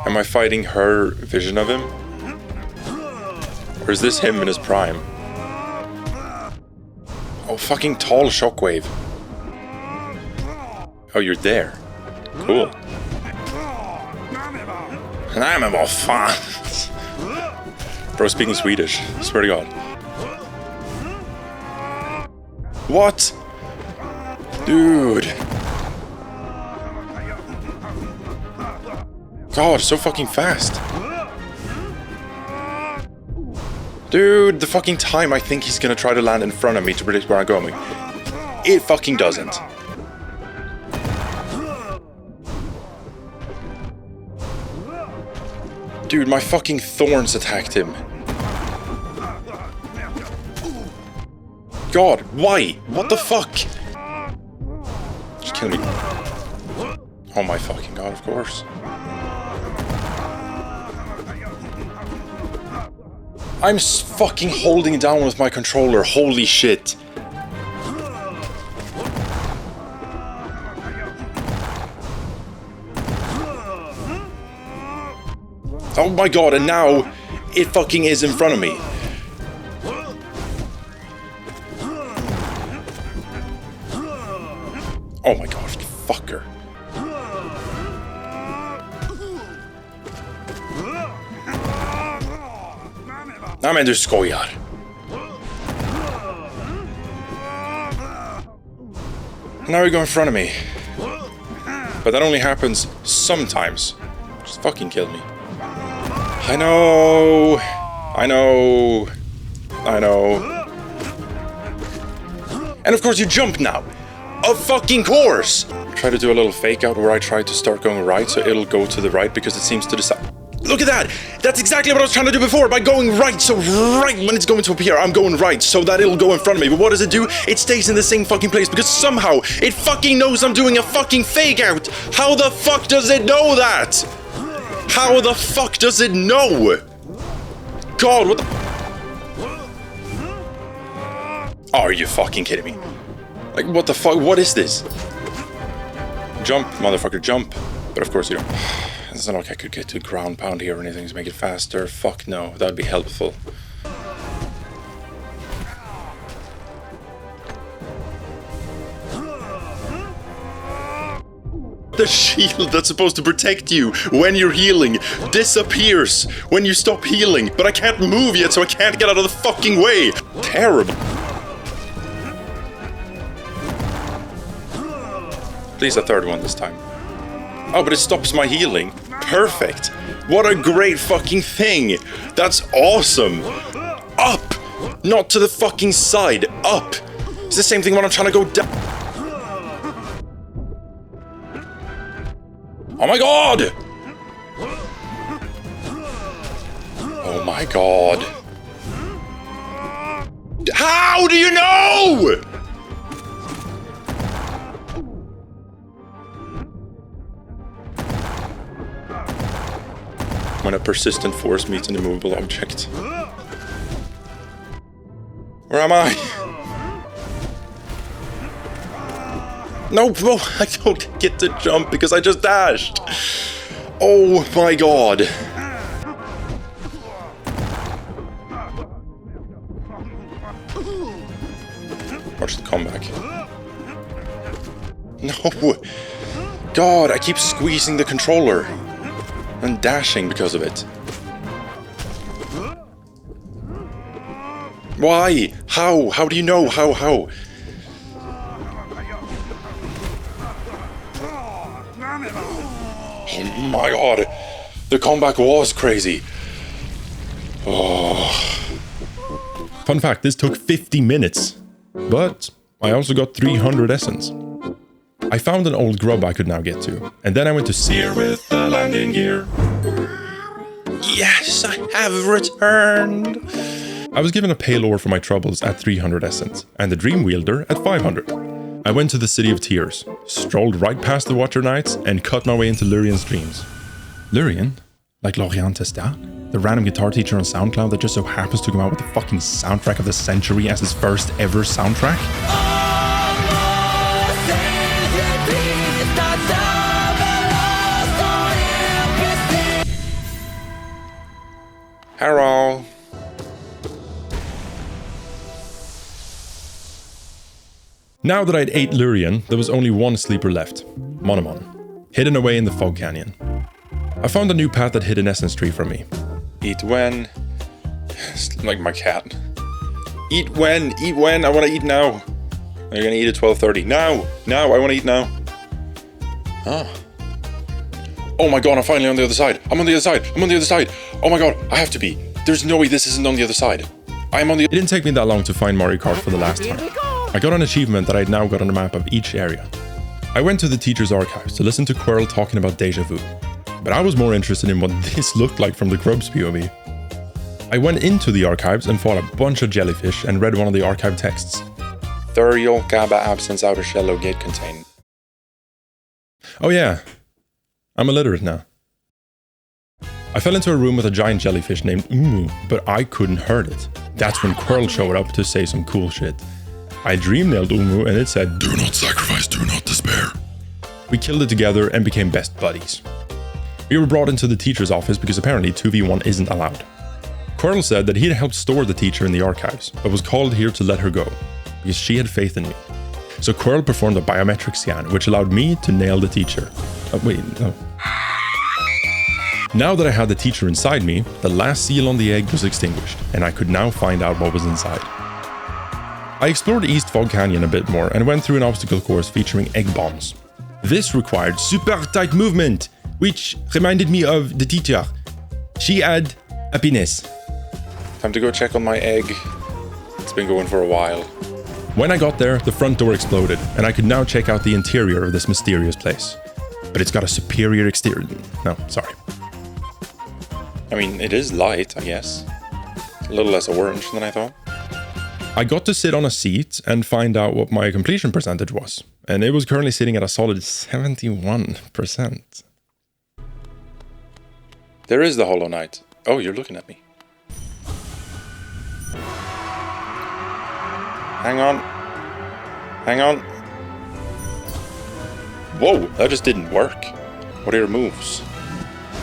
Am I fighting her vision of him? Or is this him in his prime? Oh, fucking tall shockwave. Oh, you're there. Cool. I'm a fan. Bro, speaking Swedish. Swear to God. What? Dude. God, so fucking fast. Dude, the fucking time I think he's gonna try to land in front of me to predict where I'm going. It fucking doesn't. Dude, my fucking thorns attacked him. God, why? What the fuck? Just kill me. Oh my fucking God, of course. I'm fucking holding down with my controller, holy shit. Oh my God, and now it fucking is in front of me. Oh my God, fucker. Nej men du skojar. Now you go in front of me. But that only happens sometimes. Just fucking kill me. I know. I know. I know. And of course you jump now. Of fucking course. Try to do a little fake out where I try to start going right so it'll go to the right because it seems to decide. Look at that! That's exactly what I was trying to do before by going right. So right when it's going to appear, I'm going right so that it'll go in front of me. But what does it do? It stays in the same fucking place because somehow it fucking knows I'm doing a fucking fake out. How the fuck does it know that? How the fuck does it know? God, what the... Are you fucking kidding me? Like, what the fuck? What is this? Jump, motherfucker, jump. But of course you don't. It's not like I could get to ground pound here or anything to make it faster. Fuck no, that'd be helpful. The shield that's supposed to protect you when you're healing disappears when you stop healing. But I can't move yet, so I can't get out of the fucking way. Terrible. At least a third one this time. Oh, but it stops my healing. Perfect. What a great fucking thing. That's awesome. Up. Not to the fucking side. Up. It's the same thing when I'm trying to go down. Oh my God. Oh my God. How do you know? When a persistent force meets an immovable object. Where am I? No, bro, I don't get to jump because I just dashed. Oh my God. Watch the comeback. No. God, I keep squeezing the controller. And dashing because of it. Why? How? How do you know? How? Oh my god. The comeback was crazy. Oh. Fun fact, this took 50 minutes. But I also got 300 essence. I found an old grub I could now get to. And then I went to Sear with the landing gear. Yes, I have returned. I was given a pale ore for my troubles at 300 essence, and the Dream Wielder at 500. I went to the City of Tears, strolled right past the Watcher Knights, and cut my way into Lurian's dreams. Lurian? Like Lorian Testat? The random guitar teacher on SoundCloud that just so happens to come out with the fucking soundtrack of the century as his first ever soundtrack? Hello. Now that I'd ate Lurian, there was only one sleeper left, Monomon, hidden away in the fog canyon. I found a new path that hid an essence tree from me. Eat when? Like my cat. Eat when? Eat when? I want to eat now. You're gonna eat at 12:30. Now! Now! I want to eat now. Ah. Oh my god, I'm finally on the other side. I'm on the other side. I'm on the other side. Oh my god, I have to be. There's no way this isn't on the other side. I'm on the... It didn't take me that long to find Mario Kart for the last time. I got an achievement that I'd now got on a map of each area. I went to the teacher's archives to listen to Quirrell talking about deja vu. But I was more interested in what this looked like from the Grub's POV. I went into the archives and fought a bunch of jellyfish and read one of the archive texts. Thurial GABA absence outer shell locate contain. Oh yeah, I'm illiterate now. I fell into a room with a giant jellyfish named Umu, but I couldn't hurt it. That's when Quirrell showed up to say some cool shit. I dream nailed Umu and it said, "Do not sacrifice, do not despair." We killed it together and became best buddies. We were brought into the teacher's office because apparently 2v1 isn't allowed. Quirrell said that he had helped store the teacher in the archives, but was called here to let her go, because she had faith in me. So Quirrell performed a biometric scan, which allowed me to nail the teacher. Oh, wait, no. Now that I had the teacher inside me, the last seal on the egg was extinguished, and I could now find out what was inside. I explored East Fog Canyon a bit more and went through an obstacle course featuring egg bombs. This required super tight movement, which reminded me of the teacher. She had happiness. Time to go check on my egg. It's been going for a while. When I got there, the front door exploded, and I could now check out the interior of this mysterious place. But it's got a superior exterior. No, sorry. I mean, it is light, I guess. A little less orange than I thought. I got to sit on a seat and find out what my completion percentage was, and it was currently sitting at a solid 71%. There is the Hollow Knight. Oh, you're looking at me. Hang on. Hang on. Whoa, that just didn't work. What are your moves?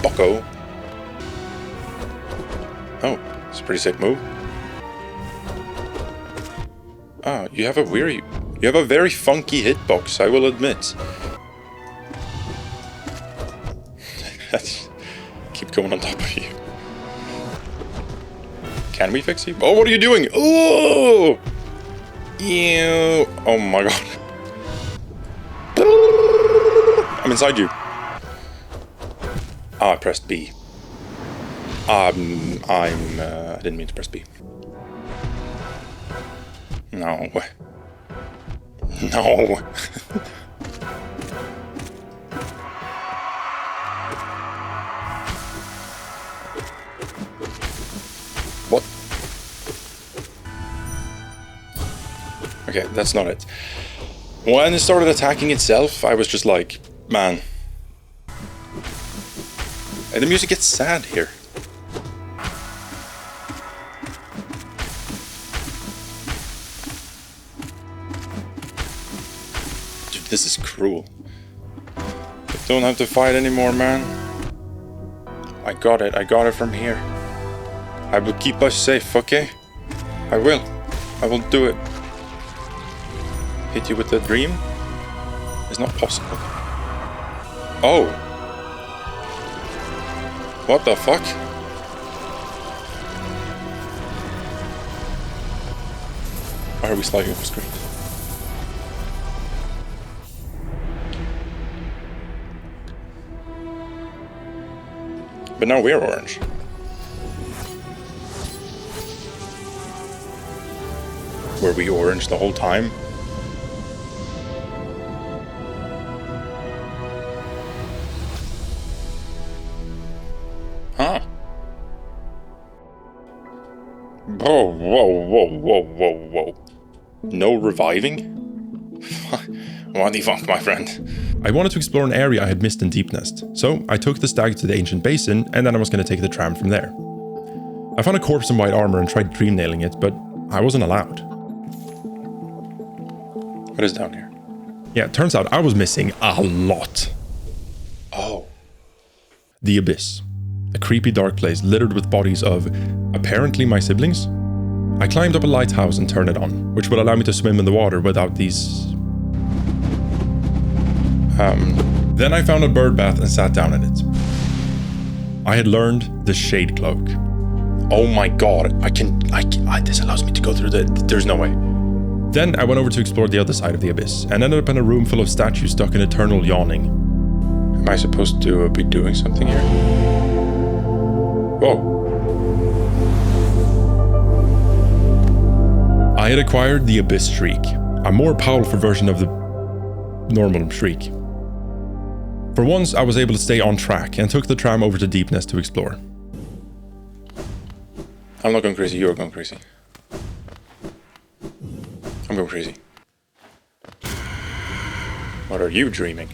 Bucko. Oh, it's a pretty sick move. Ah, you have a very funky hitbox, I will admit. Keep going on top of you. Can we fix you? Oh, what are you doing? Oh! Ew. Oh my god. I'm inside you. Ah, I pressed B. I didn't mean to press B. No. No. What? Okay, that's not it. When it started attacking itself, I was just like, man. And the music gets sad here. Dude, this is cruel. I don't have to fight anymore, man. I got it from here. I will keep us safe, okay? I will do it. Hit you with the dream? It's not possible. Oh. What the fuck? Why are we sliding off screen? But now we're orange. Were we orange the whole time? Huh. Whoa, whoa, whoa, whoa, whoa, whoa. No reviving? What the fuck, my friend? I wanted to explore an area I had missed in Deep Nest, so I took the stag to the ancient basin, and then I was going to take the tram from there. I found a corpse in white armor and tried dream nailing it, but I wasn't allowed. What is down here? Yeah, it turns out I was missing a lot. Oh. The Abyss. A creepy dark place littered with bodies of, apparently, my siblings. I climbed up a lighthouse and turned it on, which would allow me to swim in the water without these... Then I found a bird bath and sat down in it. I had learned the Shade Cloak. Oh my god, this allows me to go through there's no way. Then I went over to explore the other side of the Abyss, and ended up in a room full of statues stuck in eternal yawning. Am I supposed to be doing something here? Whoa. I had acquired the Abyss Shriek, a more powerful version of the normal Shriek. For once, I was able to stay on track and took the tram over to Deep Nest to explore. I'm not going crazy, you're going crazy. I'm going crazy. What are you dreaming?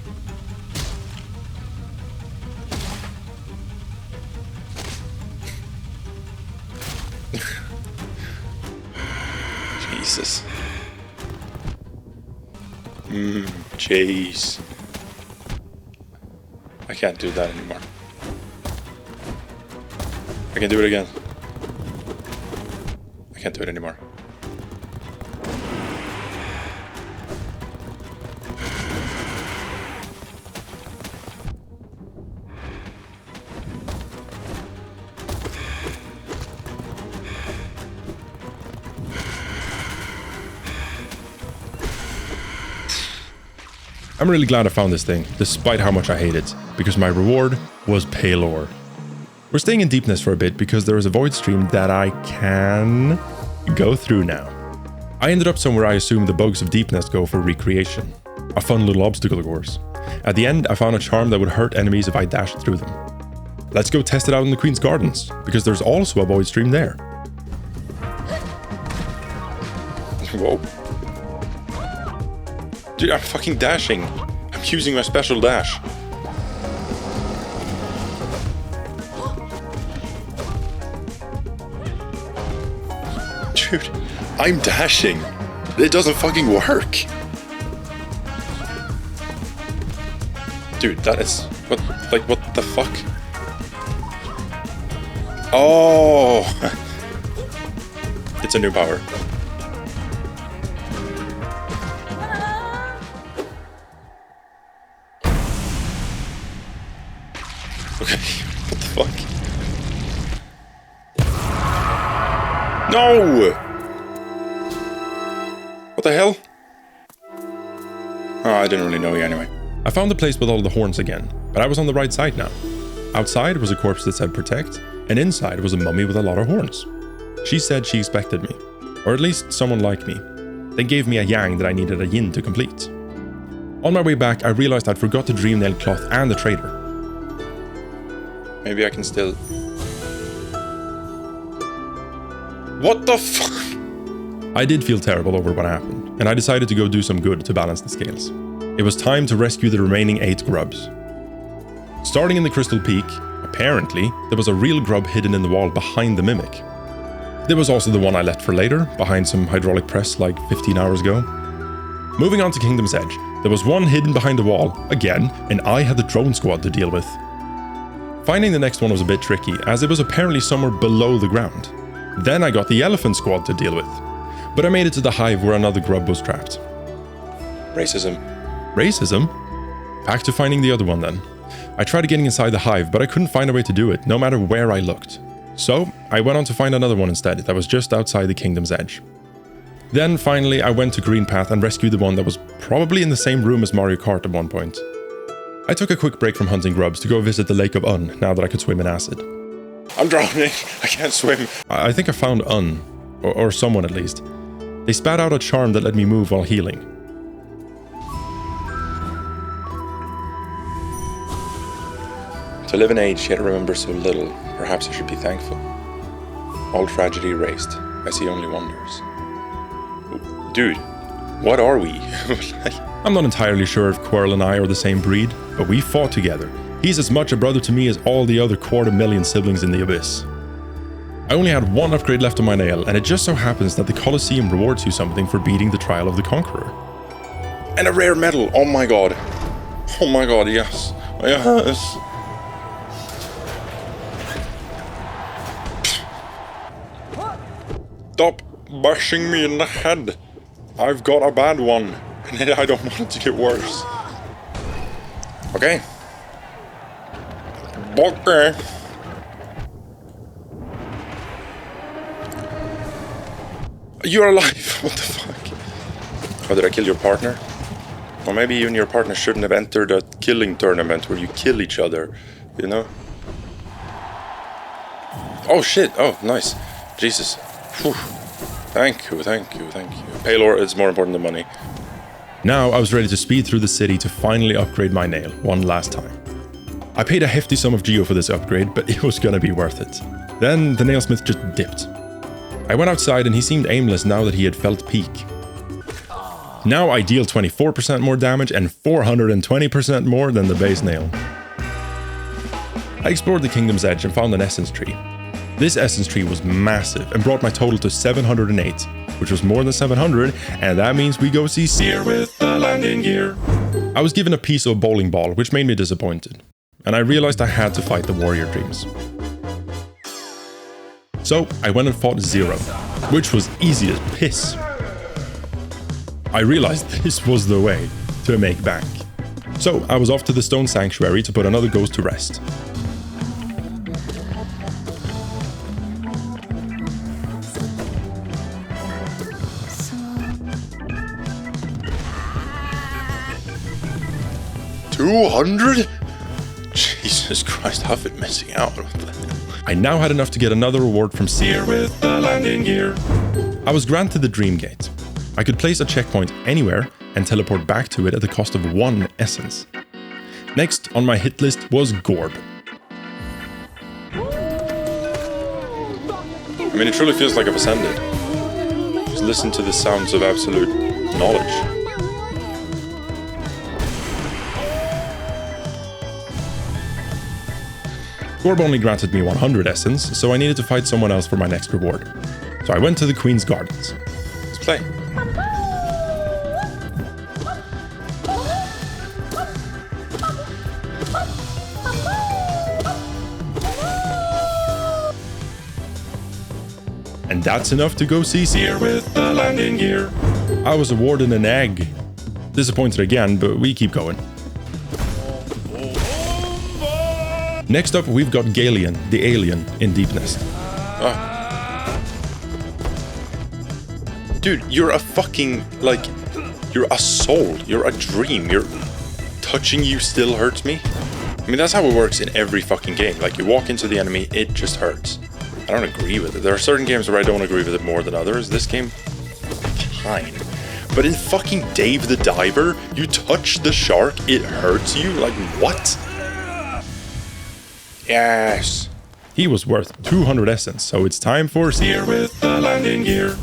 Jesus. Jeez. I can't do that anymore. I can do it again. I can't do it anymore. I'm really glad I found this thing, despite how much I hate it, because my reward was pale ore. We're staying in Deep Nest for a bit because there is a void stream that I can go through now. I ended up somewhere I assume the bugs of Deep Nest go for recreation. A fun little obstacle course. At the end, I found a charm that would hurt enemies if I dashed through them. Let's go test it out in the Queen's Gardens, because there's also a void stream there. Whoa. Dude, I'm fucking dashing. I'm using my special dash. Dude, I'm dashing. It doesn't fucking work. Dude, that is... what the fuck? Oh! It's a new power. Okay, what the fuck? No! What the hell? Oh, I didn't really know you anyway. I found the place with all the horns again, but I was on the right side now. Outside was a corpse that said protect, and inside was a mummy with a lot of horns. She said she expected me, or at least someone like me. They gave me a yang that I needed a yin to complete. On my way back, I realized I'd forgot the dream nail cloth and the trader. Maybe I can still... What the fuck? I did feel terrible over what happened, and I decided to go do some good to balance the scales. It was time to rescue the remaining 8 grubs. Starting in the Crystal Peak, apparently, there was a real grub hidden in the wall behind the mimic. There was also the one I left for later, behind some hydraulic press like 15 hours ago. Moving on to Kingdom's Edge, there was one hidden behind the wall, again, and I had the drone squad to deal with. Finding the next one was a bit tricky, as it was apparently somewhere below the ground. Then I got the elephant squad to deal with. But I made it to the hive where another grub was trapped. Racism. Racism? Back to finding the other one then. I tried getting inside the hive, but I couldn't find a way to do it, no matter where I looked. So, I went on to find another one instead that was just outside the Kingdom's Edge. Then finally I went to Green Path and rescued the one that was probably in the same room as Mario Kart at one point. I took a quick break from hunting grubs to go visit the Lake of Un now that I could swim in acid. I'm drowning. I can't swim. I think I found Un, or someone at least. They spat out a charm that let me move while healing. To live in age yet remember so little, perhaps I should be thankful. All tragedy erased, I see only wonders. Dude, what are we? I'm not entirely sure if Quirrell and I are the same breed, but we fought together. He's as much a brother to me as all the other 250,000 siblings in the Abyss. I only had one upgrade left on my nail, and it just so happens that the Colosseum rewards you something for beating the Trial of the Conqueror. And a rare medal, oh my god. Oh my god, yes. Yes. Stop bashing me in the head. I've got a bad one, and I don't want it to get worse. Okay. Okay. You're alive! What the fuck? Oh, did I kill your partner? Or maybe even your partner shouldn't have entered a killing tournament where you kill each other, you know? Oh shit, oh nice. Jesus. Whew. Thank you, thank you, thank you. Paylor is more important than money. Now I was ready to speed through the city to finally upgrade my nail one last time. I paid a hefty sum of geo for this upgrade, but it was gonna be worth it. Then the nailsmith just dipped. I went outside and he seemed aimless now that he had felt peak. Now I deal 24% more damage and 420% more than the base nail. I explored the Kingdom's Edge and found an essence tree. This essence tree was massive and brought my total to 708, which was more than 700, and that means we go see Seer with the landing gear. I was given a piece of a bowling ball, which made me disappointed, and I realized I had to fight the warrior dreams. So I went and fought Zero, which was easy as piss. I realized this was the way to make bank. So I was off to the Stone Sanctuary to put another ghost to rest. $200? Jesus Christ, I've been missing out. What the hell? I now had enough to get another reward from Seer with the landing gear. I was granted the Dream Gate. I could place a checkpoint anywhere and teleport back to it at the cost of 1 essence. Next on my hit list was Gorb. I mean, it truly feels like I've ascended. Just listen to the sounds of absolute knowledge. Gorb only granted me 100 essence, so I needed to fight someone else for my next reward. So I went to the Queen's Gardens. Let's play. And that's enough to go see Seer with the landing gear. I was awarded an egg. Disappointed again, but we keep going. Next up, we've got Galeon, the alien, in Deep Nest. Dude, you're a fucking, like, you're a soul. You're a dream. Touching you still hurts me. I mean, that's how it works in every fucking game. Like, you walk into the enemy, it just hurts. I don't agree with it. There are certain games where I don't agree with it more than others. This game, fine. But in fucking Dave the Diver, you touch the shark, it hurts you? Like, what? Yes. He was worth 200 essence, so it's time for Seer with the landing gear.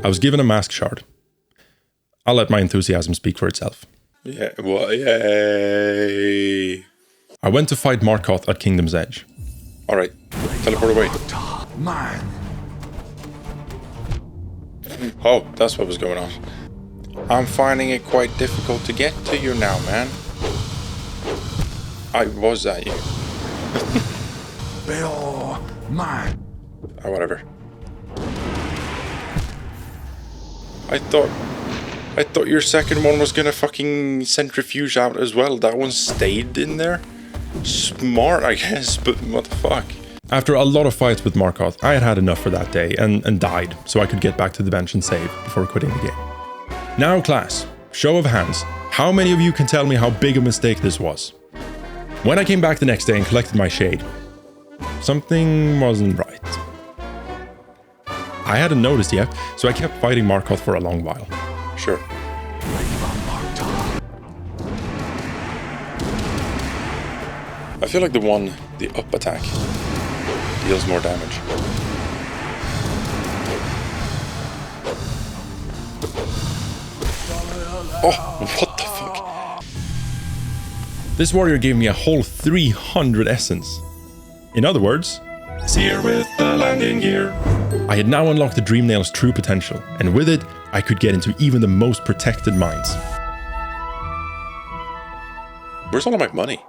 I was given a mask shard. I'll let my enthusiasm speak for itself. Yeah, well, yay. I went to fight Markoth at Kingdom's Edge. Alright, teleport away. Man. Oh, that's what was going on. I'm finding it quite difficult to get to you now, man. I was at you. Bill, man. Oh, whatever. I thought your second one was gonna fucking centrifuge out as well. That one stayed in there? Smart, I guess, but what the fuck? After a lot of fights with Markoth, I had had enough for that day and died, so I could get back to the bench and save before quitting the game. Now class, show of hands, how many of you can tell me how big a mistake this was? When I came back the next day and collected my shade, something wasn't right. I hadn't noticed yet, so I kept fighting Markoth for a long while. Sure. I feel like the up attack, deals more damage. Oh, what the fuck? This warrior gave me a whole 300 essence. In other words, Seer with the landing gear. I had now unlocked the Dreamnail's true potential, and with it, I could get into even the most protected mines. Where's all of my money?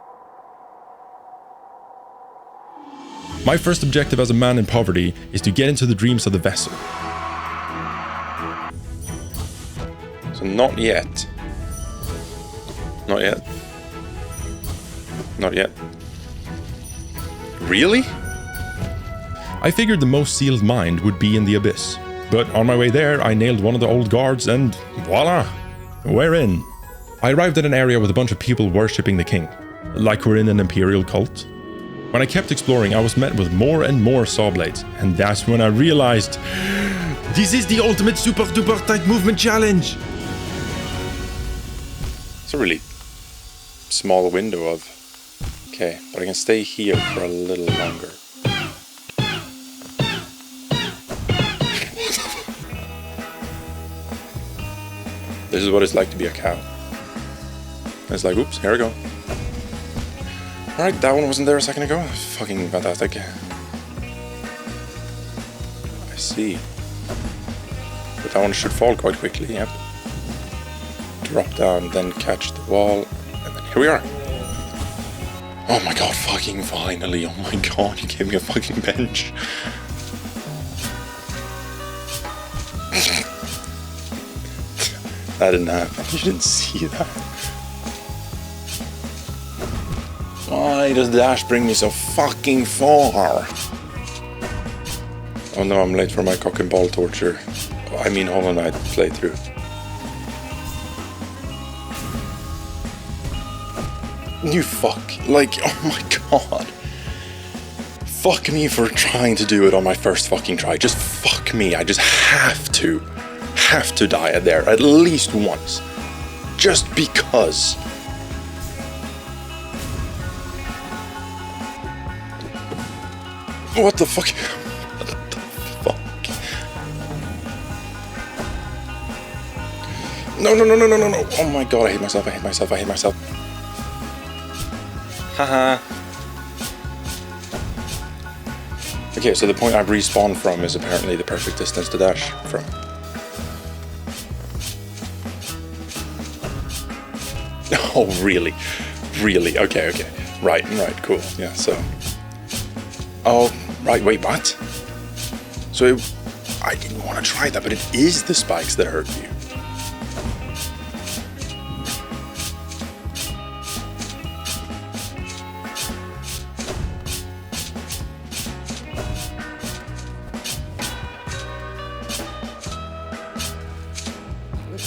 My first objective as a man in poverty is to get into the dreams of the vessel. So not yet. Not yet. Not yet. Really? I figured the most sealed mine would be in the abyss, but on my way there I nailed one of the old guards and voila, we're in. I arrived at an area with a bunch of people worshipping the king, like we're in an imperial cult. When I kept exploring, I was met with more and more saw blades, and that's when I realized this is the ultimate super duper tight movement challenge. It's a really small window of... Okay, but I can stay here for a little longer. This is what it's like to be a cow. It's like, oops, here we go. Alright, that one wasn't there a second ago. Fucking fantastic. I see. But that one should fall quite quickly, yep. Drop down, then catch the wall, and then here we are. Oh my god, fucking finally. Oh my god, you gave me a fucking bench. That didn't happen. You didn't see that. Why does Dash bring me so fucking far? Oh no, I'm late for my cock and ball torture. I mean Hollow Knight playthrough. You fuck. Like, oh my god. Fuck me for trying to do it on my first fucking try. Just fuck me. I just have to die there at least once. Just because. What the fuck? What the fuck? No. Oh my god, I hate myself. Haha. Okay, so the point I respawned from is apparently the perfect distance to dash from. Oh, really? Really? Okay. Right, cool. Yeah, so... Oh, right, wait, what? So, I didn't want to try that, but it is the spikes that hurt you.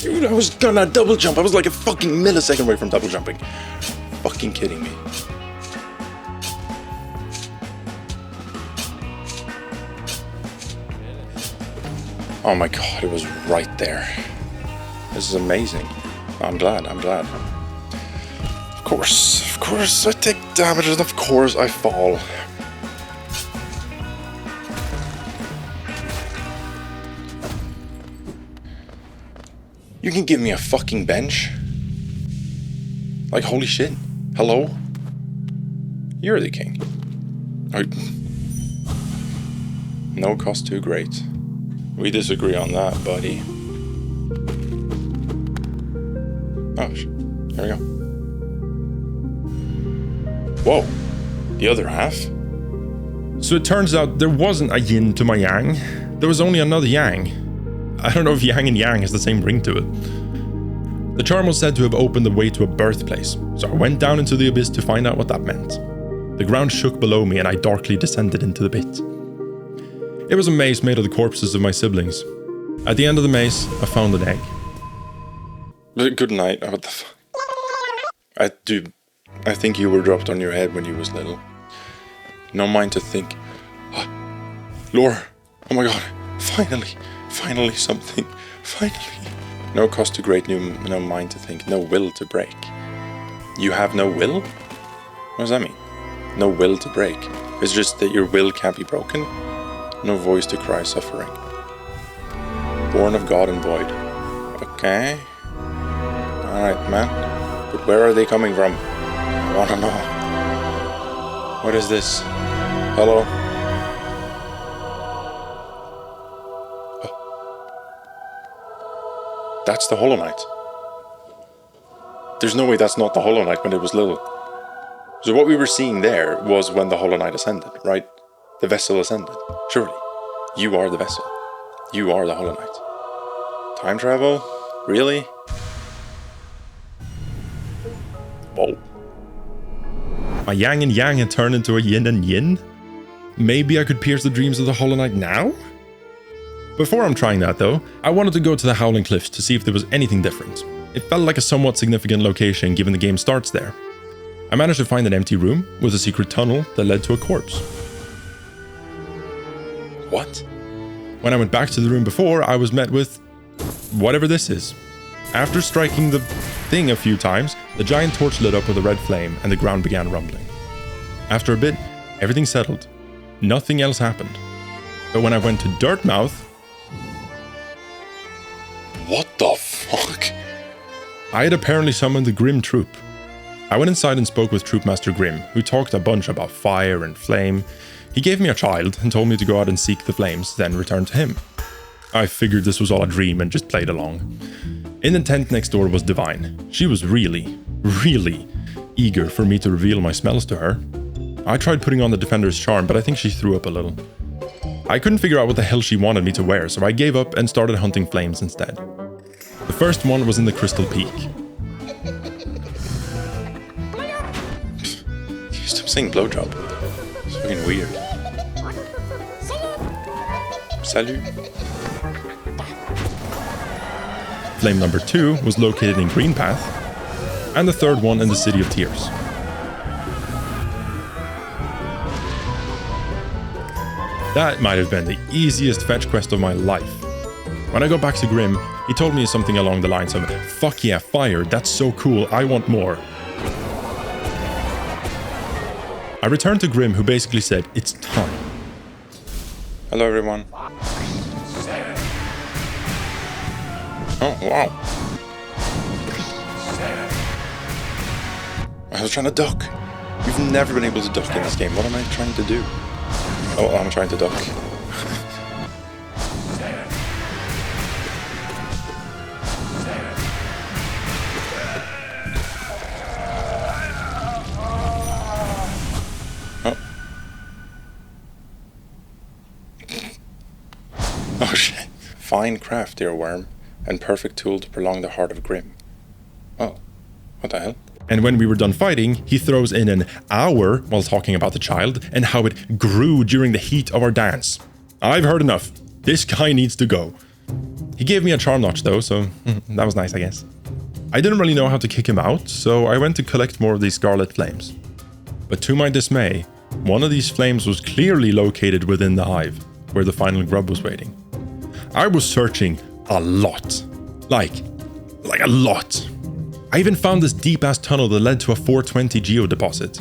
Dude, I was gonna double jump. I was like a fucking millisecond away from double jumping. Fucking kidding me. Oh my god, it was right there. This is amazing. I'm glad. Of course I take damage and of course I fall. You can give me a fucking bench? Like, holy shit. Hello? You're the king. No cost too great. We disagree on that, buddy. Oh, here we go. Whoa. The other half? So it turns out there wasn't a yin to my yang. There was only another yang. I don't know if yang and yang has the same ring to it. The charm was said to have opened the way to a birthplace, so I went down into the abyss to find out what that meant. The ground shook below me and I darkly descended into the pit. It was a maze made of the corpses of my siblings. At the end of the maze, I found an egg. Good night. What the fuck? I think you were dropped on your head when you was little. No mind to think. Lore. Oh my god. Finally something. Finally. No cost to great, no mind to think, no will to break. You have no will? What does that mean? No will to break. It's just that your will can't be broken? No voice to cry suffering. Born of God and void. Okay. Alright, man. But where are they coming from? I wanna know. What is this? Hello? That's the Hollow Knight. There's no way that's not the Hollow Knight when it was little. So what we were seeing there was when the Hollow Knight ascended, right? The vessel ascended. Surely. You are the vessel. You are the Hollow Knight. Time travel? Really? Whoa. My yang and yang had turned into a yin and yin? Maybe I could pierce the dreams of the Hollow Knight now? Before I'm trying that though, I wanted to go to the Howling Cliffs to see if there was anything different. It felt like a somewhat significant location given the game starts there. I managed to find an empty room with a secret tunnel that led to a corpse. What? When I went back to the room before, I was met with whatever this is. After striking the thing a few times, the giant torch lit up with a red flame and the ground began rumbling. After a bit, everything settled. Nothing else happened. But when I went to Dirtmouth, what the fuck? I had apparently summoned the Grim Troop. I went inside and spoke with Troopmaster Grim, who talked a bunch about fire and flame. He gave me a child and told me to go out and seek the flames, then return to him. I figured this was all a dream and just played along. In the tent next door was Divine. She was really eager for me to reveal my smells to her. I tried putting on the Defender's charm, but I think she threw up a little. I couldn't figure out what the hell she wanted me to wear, so I gave up and started hunting flames instead. The first one was in the Crystal Peak. Stop saying blowjob. It's fucking weird. Salut. Flame number 2 was located in Green Path, and the third one in the City of Tears. That might have been the easiest fetch quest of my life. When I got back to Grim, he told me something along the lines of, "Fuck yeah, fire, that's so cool, I want more." I returned to Grim, who basically said, "It's time." Hello everyone. Oh, wow. I was trying to duck. We've never been able to duck in this game. What am I trying to do? Oh, I'm trying to duck. Oh shit. Fine craft, dear worm, and perfect tool to prolong the heart of Grim. Oh, what the hell? And when we were done fighting, he throws in an hour while talking about the child and how it grew during the heat of our dance. I've heard enough. This guy needs to go. He gave me a charm notch though, so that was nice, I guess. I didn't really know how to kick him out, so I went to collect more of these scarlet flames. But to my dismay, one of these flames was clearly located within the hive, where the final grub was waiting. I was searching a lot. Like a lot. I even found this deep-ass tunnel that led to a 420 geodeposit.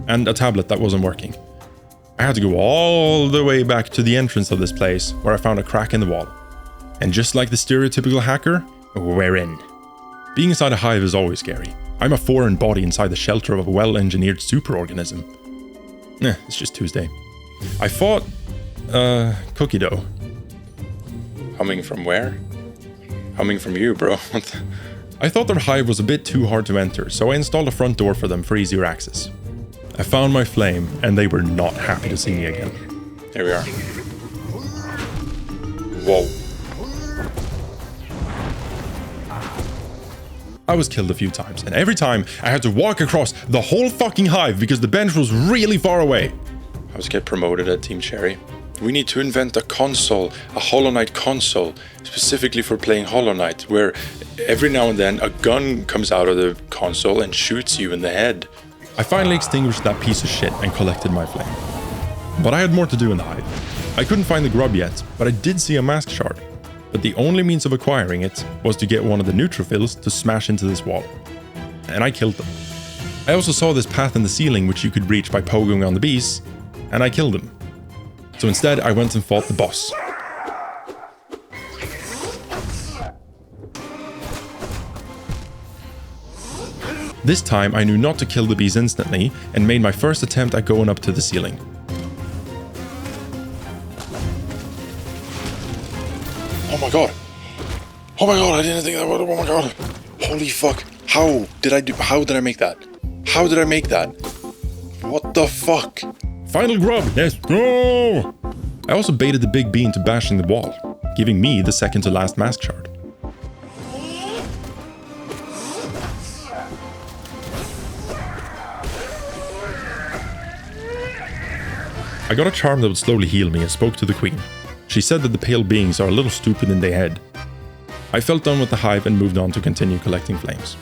And a tablet that wasn't working. I had to go all the way back to the entrance of this place, where I found a crack in the wall. And just like the stereotypical hacker, we're in. Being inside a hive is always scary. I'm a foreign body inside the shelter of a well-engineered superorganism. It's just Tuesday. I fought cookie dough. Humming from where? Humming from you, bro. I thought their hive was a bit too hard to enter, so I installed a front door for them for easier access. I found my flame, and they were not happy to see me again. Here we are. Whoa. I was killed a few times, and every time I had to walk across the whole fucking hive because the bench was really far away. I was get promoted at Team Cherry. We need to invent a console, a Hollow Knight console, specifically for playing Hollow Knight, where every now and then a gun comes out of the console and shoots you in the head. I finally extinguished that piece of shit and collected my flame. But I had more to do in the hive. I couldn't find the grub yet, but I did see a mask shard. But the only means of acquiring it was to get one of the neutrophils to smash into this wall. And I killed them. I also saw this path in the ceiling which you could reach by pogoing on the bees, and I killed him. So instead I went and fought the boss. This time I knew not to kill the bees instantly and made my first attempt at going up to the ceiling. Oh my god! Oh my god, I didn't think that would. Oh my god! Holy fuck! How did I make that? How did I make that? What the fuck? Final grub, let's go! I also baited the big bee into bashing the wall, giving me the second to last mask shard. I got a charm that would slowly heal me and spoke to the queen. She said that the pale beings are a little stupid in their head. I felt done with the hive and moved on to continue collecting flames.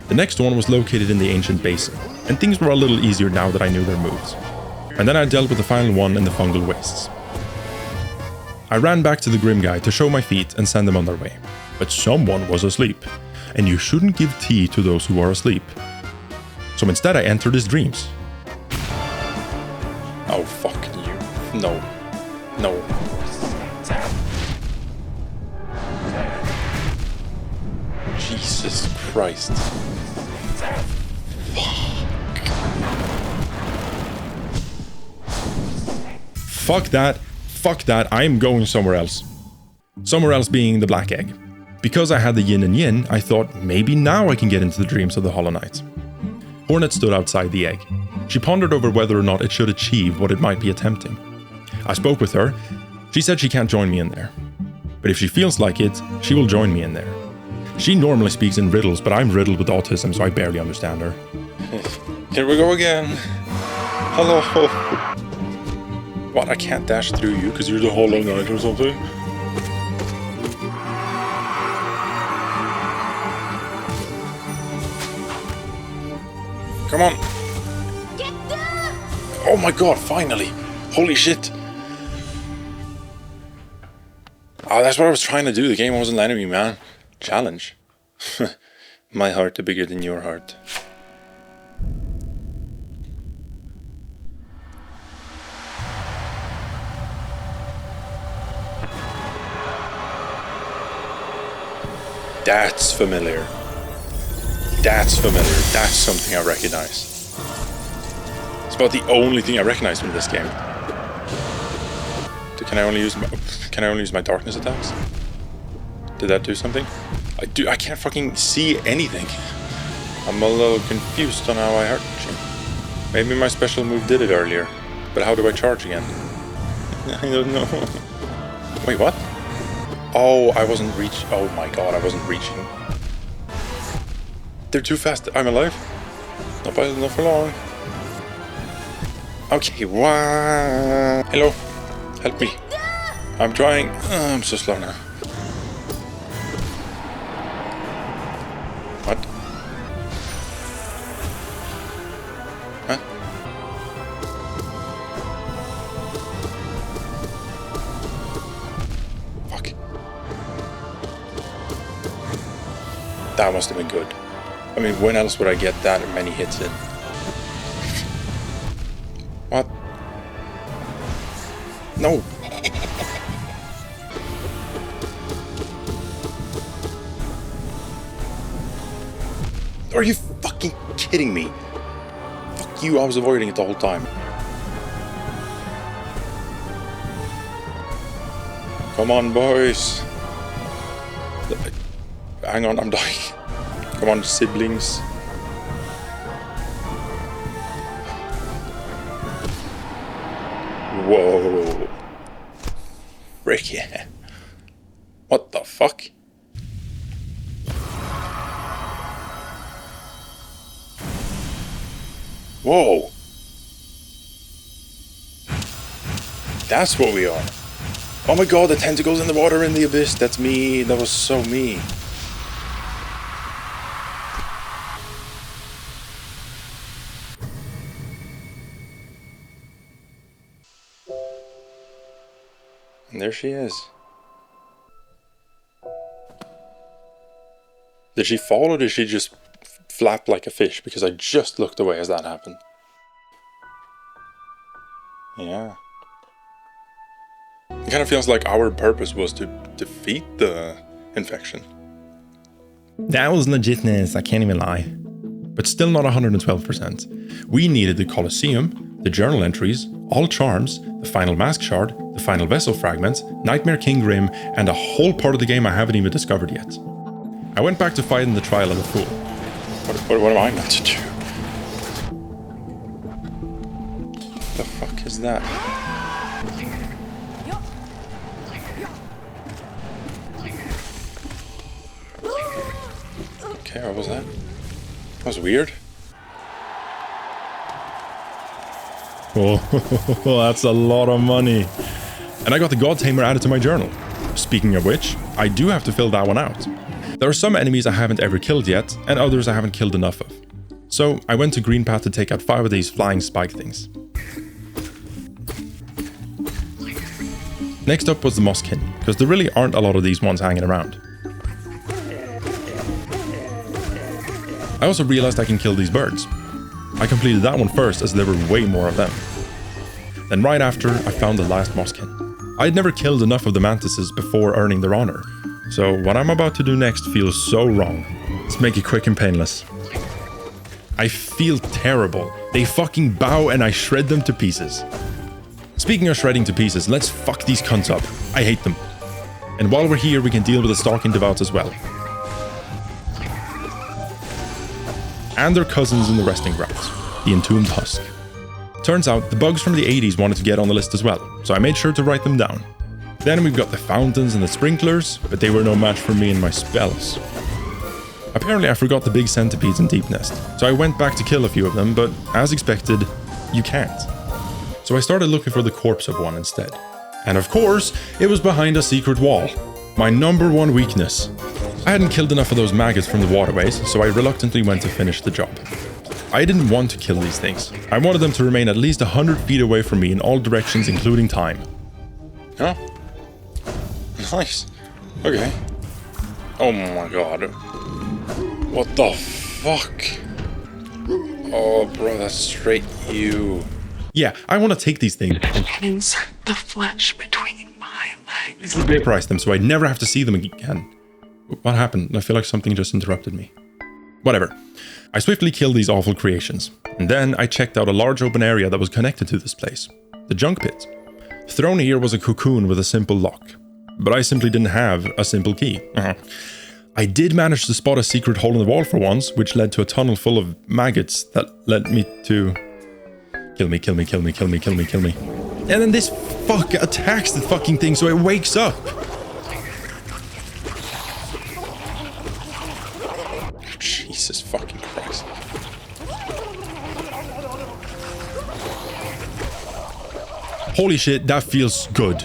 The next one was located in the ancient basin, and things were a little easier now that I knew their moves. And then I dealt with the final one in the fungal wastes. I ran back to the Grim guy to show my feet and send them on their way. But someone was asleep, and you shouldn't give tea to those who are asleep. So instead I entered his dreams. Oh fuck you. No. No. Jesus Christ. Fuck that. Fuck that. I'm going somewhere else. Somewhere else being the black egg. Because I had the yin and yin, I thought maybe now I can get into the dreams of the Hollow Knight. Hornet stood outside the egg. She pondered over whether or not it should achieve what it might be attempting. I spoke with her. She said she can't join me in there. But if she feels like it, she will join me in there. She normally speaks in riddles, but I'm riddled with autism, so I barely understand her. Here we go again. Hello. What, I can't dash through you because you're the Hollow Knight or something? Come on. Oh my god, finally. Holy shit. Oh, that's what I was trying to do. The game wasn't letting me, man. Challenge. My heart is bigger than your heart. That's familiar. That's familiar. That's something I recognize. It's about the only thing I recognize from this game. Can I only use my darkness attacks? Did that do something? I can't fucking see anything. I'm a little confused on how I hurt you. Maybe my special move did it earlier. But how do I charge again? I don't know. Wait, what? Oh, I wasn't reaching. Oh my god, I wasn't reaching. They're too fast. I'm alive. Not for long. Okay, wow. Hello. Help me. I'm trying. Oh, I'm so slow now. What? Huh? Fuck. That must have been good. I mean, when else would I get that many hits in? What? No. Are you fucking kidding me? Fuck you, I was avoiding it the whole time. Come on, boys. Hang on, I'm dying. Come on, siblings. Whoa. Frick yeah. What the fuck? Whoa. That's what we are. Oh my god, the tentacles in the water in the abyss. That's me. That was so me. And there she is. Did she fall or did she just flap like a fish? Because I just looked away as that happened. Yeah. It kind of feels like our purpose was to defeat the infection. That was legitness, I can't even lie. But still not 112%. We needed the Colosseum, the journal entries, all charms, the final mask shard, the final vessel fragments, Nightmare King Grim, and a whole part of the game I haven't even discovered yet. I went back to fight in the trial of the fool. What am I meant to do? What the fuck is that? Okay, what was that? That was weird. Oh, that's a lot of money. And I got the God Tamer added to my journal. Speaking of which, I do have to fill that one out. There are some enemies I haven't ever killed yet, and others I haven't killed enough of. So I went to Green Path to take out 5 of these flying spike things. Next up was the Mosskin, because there really aren't a lot of these ones hanging around. I also realized I can kill these birds. I completed that one first as there were way more of them. Then right after, I found the last Mosskin. I had never killed enough of the mantises before earning their honor, so what I'm about to do next feels so wrong. Let's make it quick and painless. I feel terrible. They fucking bow and I shred them to pieces. Speaking of shredding to pieces, let's fuck these cunts up. I hate them. And while we're here, we can deal with the stalking devouts as well. And their cousins in the resting grounds, the entombed husk. Turns out the bugs from the 80s wanted to get on the list as well, so I made sure to write them down. Then we've got the fountains and the sprinklers, but they were no match for me and my spells. Apparently I forgot the big centipedes in Deep Nest, so I went back to kill a few of them, but as expected, you can't. So I started looking for the corpse of one instead. And of course, it was behind a secret wall. My #1 weakness. I hadn't killed enough of those maggots from the waterways, so I reluctantly went to finish the job. I didn't want to kill these things. I wanted them to remain at least 100 feet away from me in all directions, including time. Huh? Nice. Okay. Oh my god. What the fuck? Oh, bro, that's straight you. Yeah, I want to take these things and Insert the flesh between my legs. vaporize them so I never have to see them again. What happened? I feel like something just interrupted me. Whatever. I swiftly killed these awful creations, and then I checked out a large open area that was connected to this place. The junk pit. Thrown here was a cocoon with a simple lock, but I simply didn't have a simple key. I did manage to spot a secret hole in the wall for once, which led to a tunnel full of maggots that led me to... Kill me, kill me, kill me, kill me, kill me, kill me. And then this fuck attacks the fucking thing so it wakes up. Jesus fucking Christ. Holy shit, that feels good.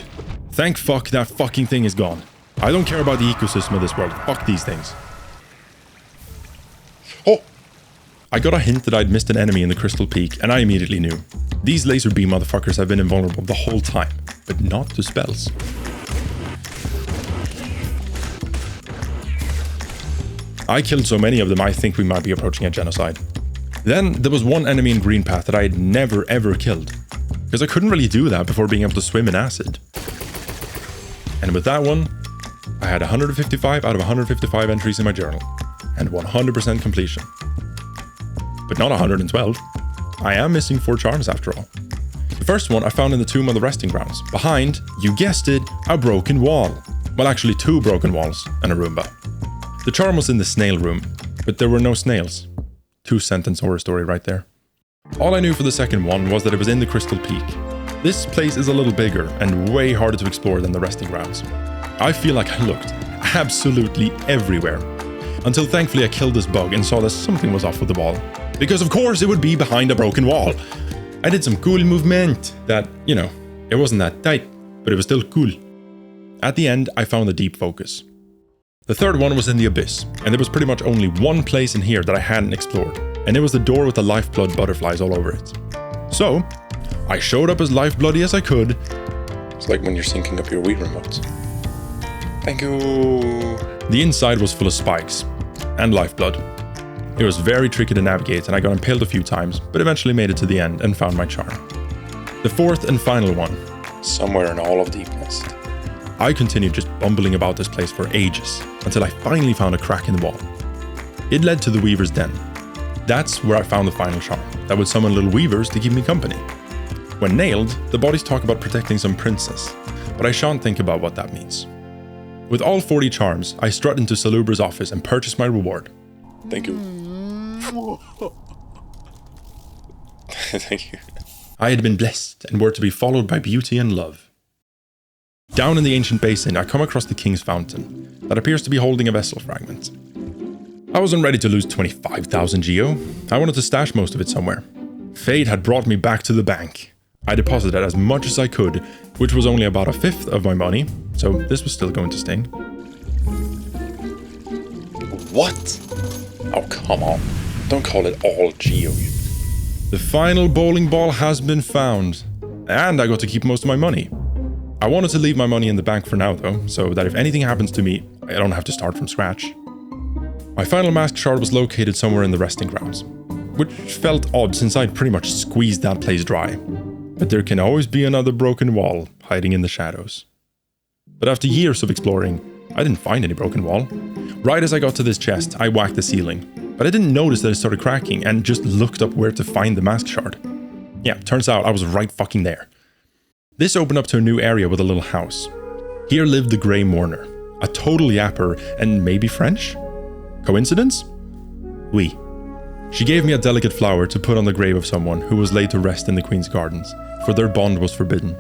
Thank fuck that fucking thing is gone. I don't care about the ecosystem of this world. Fuck these things. Oh! I got a hint that I'd missed an enemy in the Crystal Peak, and I immediately knew. These laser beam motherfuckers have been invulnerable the whole time, but not to spells. I killed so many of them I think we might be approaching a genocide. Then there was one enemy in Green Path that I had never ever killed, because I couldn't really do that before being able to swim in acid. And with that one, I had 155 out of 155 entries in my journal, and 100% completion. But not 112. I am missing 4 charms after all. The first one I found in the tomb on the resting grounds, behind, you guessed it, a broken wall. Well, actually 2 broken walls and a Roomba. The charm was in the snail room, but there were no snails. 2-sentence horror story right there. All I knew for the second one was that it was in the Crystal Peak. This place is a little bigger and way harder to explore than the resting grounds. I feel like I looked absolutely everywhere, until thankfully I killed this bug and saw that something was off with the wall. Because of course it would be behind a broken wall. I did some cool movement that, you know, it wasn't that tight, but it was still cool. At the end, I found a deep focus. The third one was in the abyss, and there was pretty much only one place in here that I hadn't explored, and it was the door with the lifeblood butterflies all over it. So, I showed up as lifebloody as I could. It's like when you're syncing up your Wii remote. Thank you. The inside was full of spikes and lifeblood. It was very tricky to navigate, and I got impaled a few times, but eventually made it to the end and found my charm. The fourth and final one. Somewhere in all of Deepness. I continued just bumbling about this place for ages, until I finally found a crack in the wall. It led to the Weaver's Den. That's where I found the final charm, that would summon little weavers to keep me company. When nailed, the bodies talk about protecting some princess, but I shan't think about what that means. With all 40 charms, I strut into Salubra's office and purchase my reward. Thank you. Thank you. I had been blessed and were to be followed by beauty and love. Down in the ancient basin, I come across the King's Fountain, that appears to be holding a vessel fragment. I wasn't ready to lose 25,000 geo. I wanted to stash most of it somewhere. Fate had brought me back to the bank. I deposited as much as I could, which was only about a fifth of my money, so this was still going to sting. What? Oh, come on. Don't call it all geo. The final bowling ball has been found, and I got to keep most of my money. I wanted to leave my money in the bank for now though, so that if anything happens to me, I don't have to start from scratch. My final mask shard was located somewhere in the resting grounds, which felt odd since I'd pretty much squeezed that place dry. But there can always be another broken wall hiding in the shadows. But after years of exploring, I didn't find any broken wall. Right as I got to this chest, I whacked the ceiling, but I didn't notice that it started cracking and just looked up where to find the mask shard. Yeah, turns out I was right fucking there. This opened up to a new area with a little house. Here lived the Grey Mourner, a total yapper and maybe French? Coincidence? Oui. She gave me a delicate flower to put on the grave of someone who was laid to rest in the Queen's Gardens, for their bond was forbidden.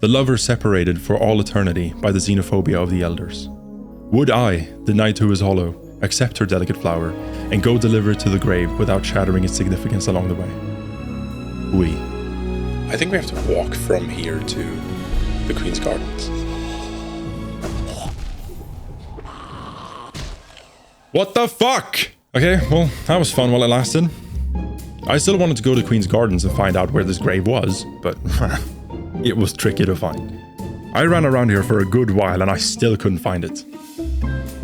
The lovers separated for all eternity by the xenophobia of the elders. Would I, the knight who is hollow, accept her delicate flower and go deliver it to the grave without shattering its significance along the way? Oui. I think we have to walk from here to the Queen's Gardens. What the fuck? Okay, well, that was fun while it lasted. I still wanted to go to Queen's Gardens and find out where this grave was, but it was tricky to find. I ran around here for a good while and I still couldn't find it.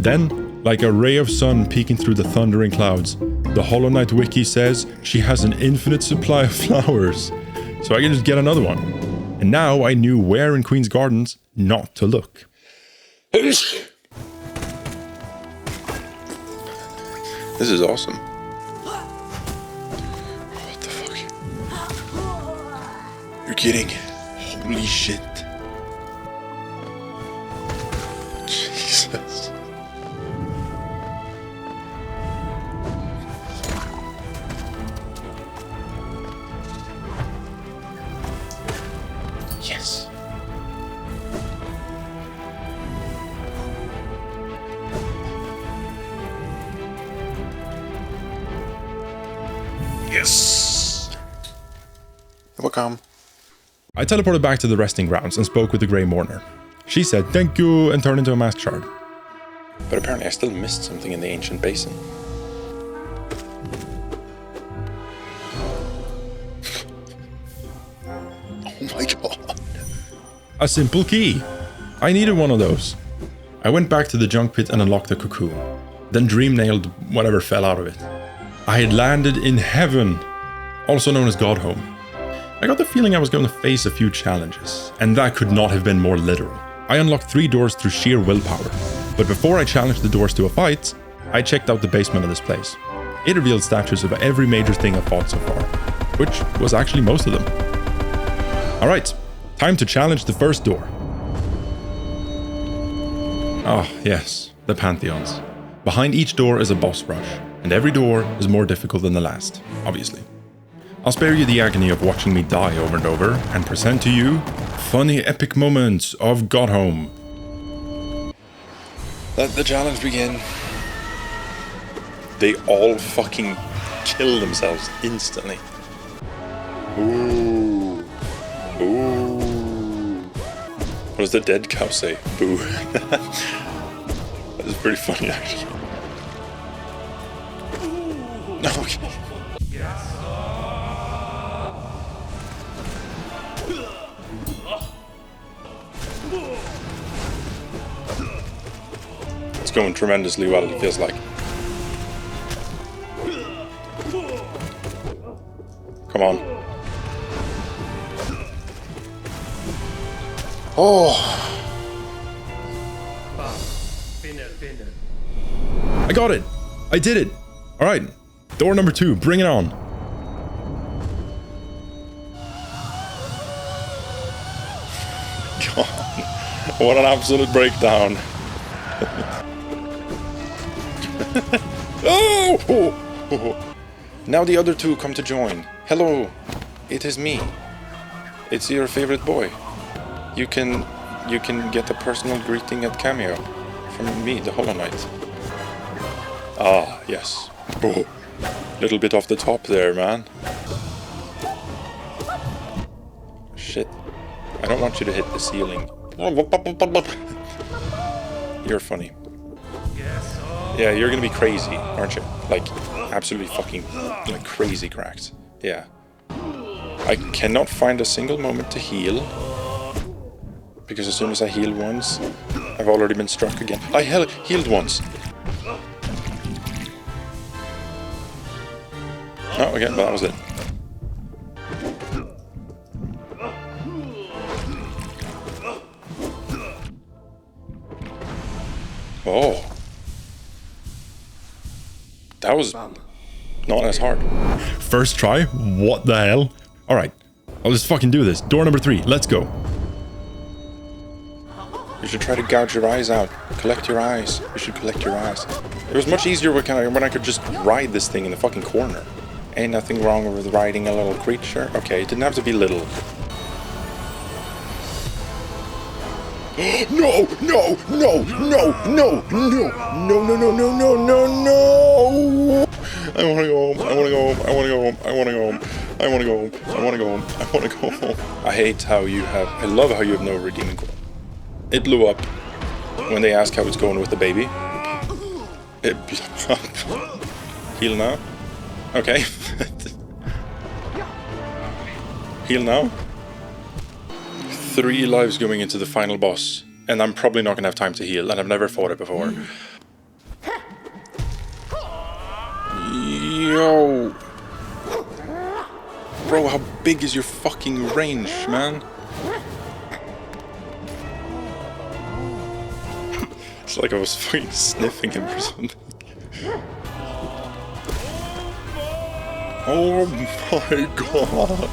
Then, like a ray of sun peeking through the thundering clouds, the Hollow Knight wiki says she has an infinite supply of flowers. So I can just get another one. And now I knew where in Queen's Gardens not to look. This is awesome. What the fuck? You're kidding. Holy shit. Jesus. Yes. Yes. Welcome. I teleported back to the resting grounds and spoke with the Grey Mourner. She said thank you and turned into a mask shard. But apparently I still missed something in the ancient basin. Oh my god. A simple key. I needed one of those. I went back to the junk pit and unlocked the cocoon, then dream nailed whatever fell out of it. I had landed in heaven, also known as Godhome. I got the feeling I was going to face a few challenges, and that could not have been more literal. I unlocked 3 doors through sheer willpower, but before I challenged the doors to a fight, I checked out the basement of this place. It revealed statues of every major thing I've fought so far, which was actually most of them. Alright, time to challenge the first door. Ah, yes, the Pantheons. Behind each door is a boss rush, and every door is more difficult than the last, obviously. I'll spare you the agony of watching me die over and over, and present to you funny epic moments of Godhome. Let the challenge begin. They all fucking kill themselves instantly. Ooh. Ooh. What does the dead cow say? Boo. That is pretty funny, actually. Okay. It's going tremendously well, it feels like. Come on. Oh! I got it! I did it! Alright, door number 2, bring it on. God, what an absolute breakdown. Oh! Now the other two come to join. Hello, it is me. It's your favorite boy. You can get a personal greeting at Cameo from me, the Hollow Knight. Ah, yes. Oh, little bit off the top there, man. Shit. I don't want you to hit the ceiling. You're funny. Yeah, you're gonna be crazy, aren't you? Like, absolutely fucking, like, crazy cracked. Yeah. I cannot find a single moment to heal. Because as soon as I heal once, I've already been struck again. I healed once. Oh, okay, well, that was it. Oh. That was not as hard. First try? What the hell? Alright, I'll just fucking do this. Door number 3, let's go. You should try to gouge your eyes out. Collect your eyes. You should collect your eyes. It was much easier when I could just ride this thing in the fucking corner. Ain't nothing wrong with riding a little creature. Okay, it didn't have to be little. No, no, no, no, no, no, no, no, no, no, no, no, no. I wanna go home, I wanna go home, I wanna go home, I wanna go home, I wanna go home, I wanna go home, I wanna go home. I love how you have no redeeming quality. It blew up when they asked how it's going with the baby. It blew up. Heal now. Okay. Heal now. 3 lives going into the final boss, and I'm probably not gonna have time to heal, and I've never fought it before. Yo! Bro, how big is your fucking range, man? It's like I was fucking sniffing him or something. Oh my god!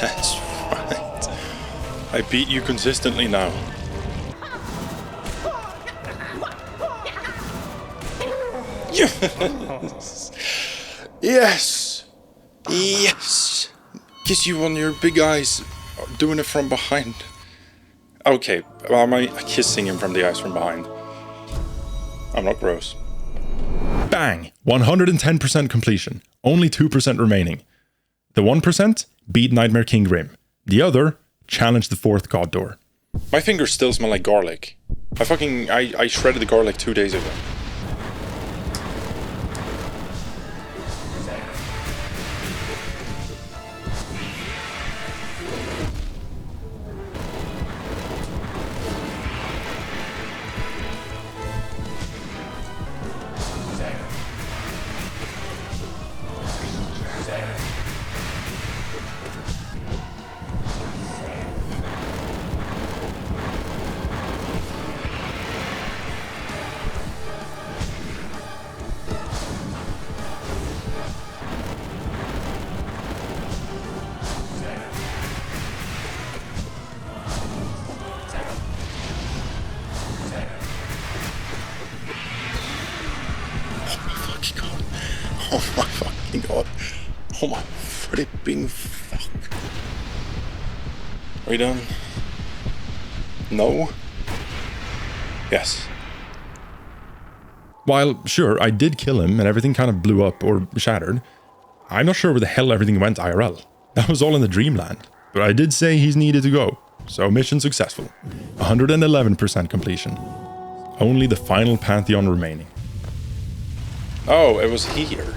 That's right. I beat you consistently now. Yes! Yes! Yes! Kiss you on your big eyes. Doing it from behind. Okay, well, am I kissing him from the eyes from behind? I'm not gross. Bang! 110% completion. Only 2% remaining. The 1% beat Nightmare King Grim. The other challenged the 4th god door. My fingers still smell like garlic. I shredded the garlic 2 days ago. Oh my fucking god. Oh my flipping fuck. Are you done? No? Yes. While, sure, I did kill him and everything kind of blew up or shattered, I'm not sure where the hell everything went IRL. That was all in the dreamland. But I did say he's needed to go. So mission successful. 111% completion. Only the final Pantheon remaining. Oh, it was here.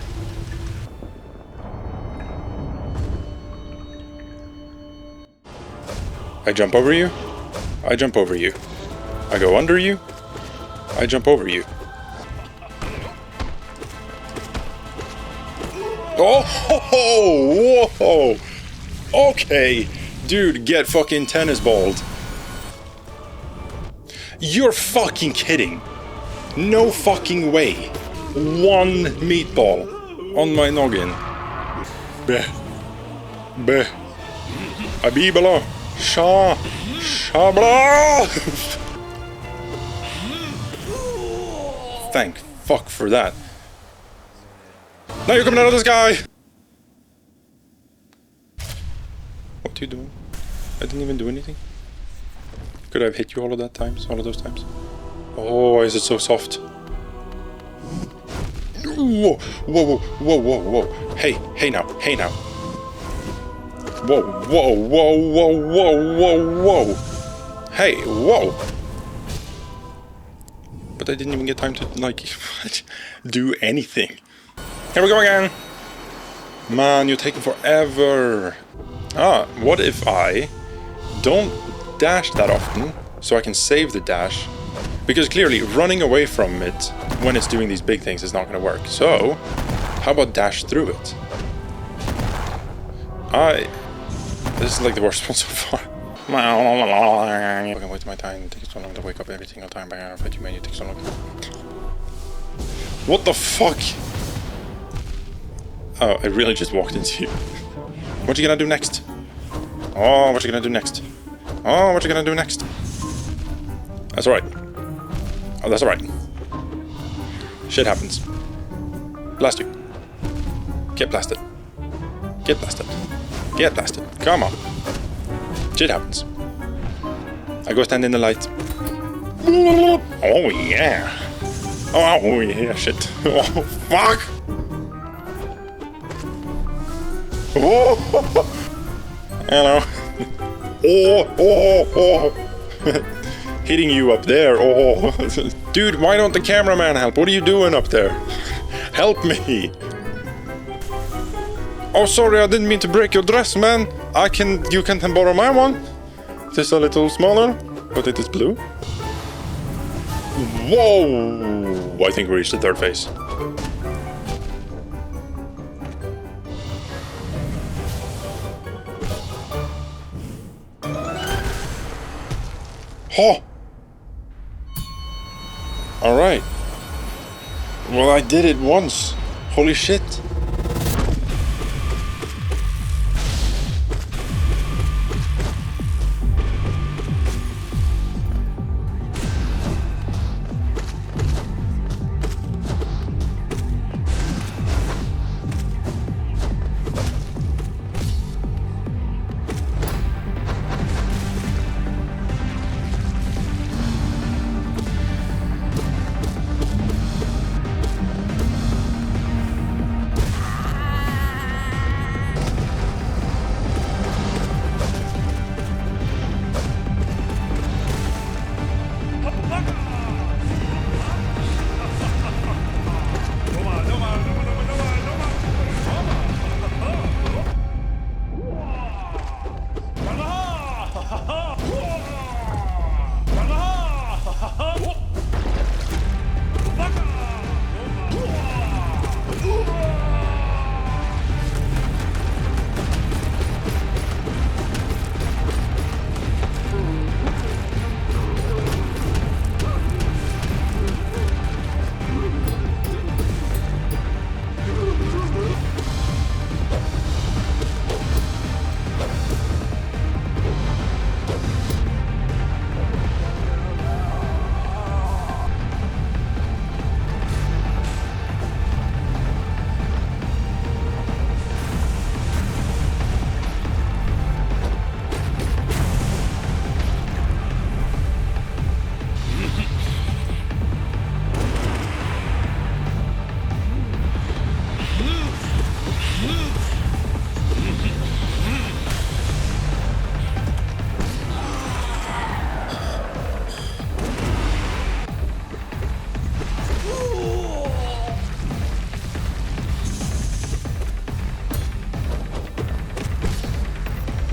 I jump over you. I jump over you. I go under you. I jump over you. Oh, ho, ho, whoa. Okay. Dude, get fucking tennis balled. You're fucking kidding. No fucking way. One meatball on my noggin. Beh. Beh. Abibala. Sha. Shabla. Thank fuck for that. Now you're coming out of the sky! What are you doing? I didn't even do anything. Could I have hit you all of those times? Oh, why is it so soft? Whoa, whoa, whoa, whoa, whoa, whoa. Hey now. Whoa, whoa, whoa, whoa, whoa, whoa, whoa. Hey, whoa. But I didn't even get time to, like, do anything. Here we go again. Man, you're taking forever. What if I don't dash that often so I can save the dash? Because clearly running away from it when it's doing these big things is not going to work. So, how about dash through it? This is like the worst one so far. I can wait my time. It takes so long to wake up every single time. But I bet you made it take so long. What the fuck? Oh, I really just walked into you. What you gonna do next? Oh, what you gonna do next? Oh, what you gonna do next? That's alright. Oh, that's alright. Shit happens. Blast you. Get blasted. Get blasted. Get blasted. Come on. Shit happens. I go stand in the light. Oh yeah. Oh yeah, shit. Oh, fuck. Oh, hello. Oh. Hitting you up there. Oh. Dude, why don't the cameraman help? What are you doing up there? Help me. Oh, sorry, I didn't mean to break your dress, man. You can borrow my one. Just a little smaller, but it is blue. Whoa! I think we reached the third phase. Oh! Alright. Well, I did it once. Holy shit.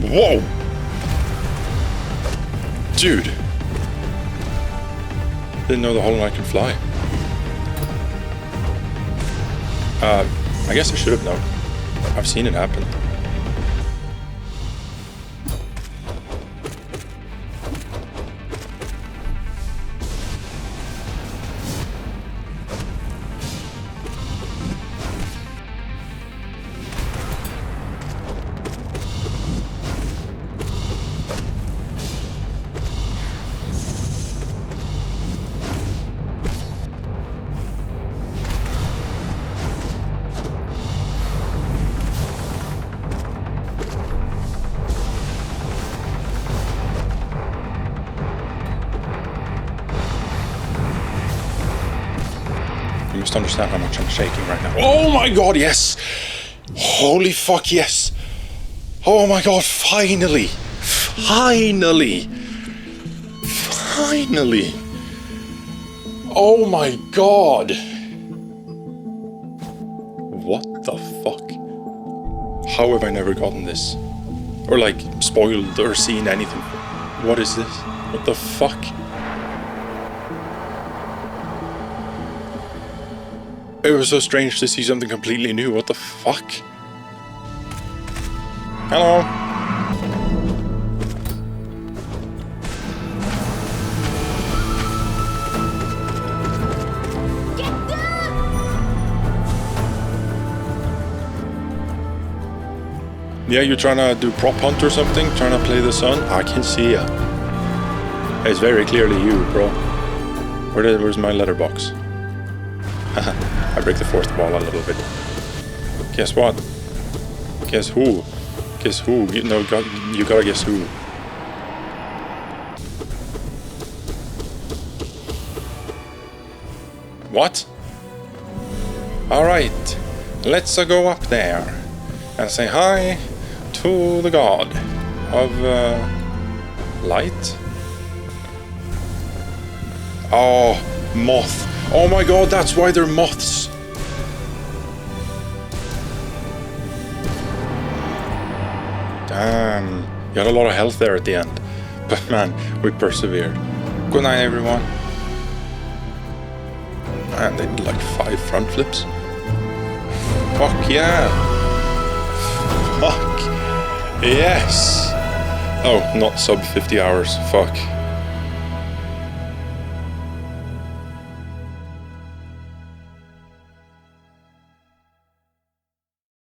Whoa! Dude! Didn't know the Hollow Knight can fly. I guess I should have known. I've seen it happen. You must understand how much I'm shaking right now. Oh my god, yes! Holy fuck, yes! Oh my god, finally! Finally! Finally! Oh my god! What the fuck? How have I never gotten this? Or like, spoiled or seen anything? What is this? What the fuck? It was so strange to see something completely new. What the fuck? Hello? Yeah, you're trying to do prop hunt or something? Trying to play the sun? I can see ya. It's very clearly you, bro. Where's my letterbox? I break the fourth wall a little bit. Guess what? Guess who? Guess who? You gotta guess who. What? Alright, let's go up there and say hi to the god of light. Oh, moth. Oh my god, that's why they're moths. Damn, you had a lot of health there at the end. But man, we persevered. Good night, everyone. Man, they did like 5 front flips. Fuck yeah. Fuck. Yes. Oh, not sub 50 hours. Fuck.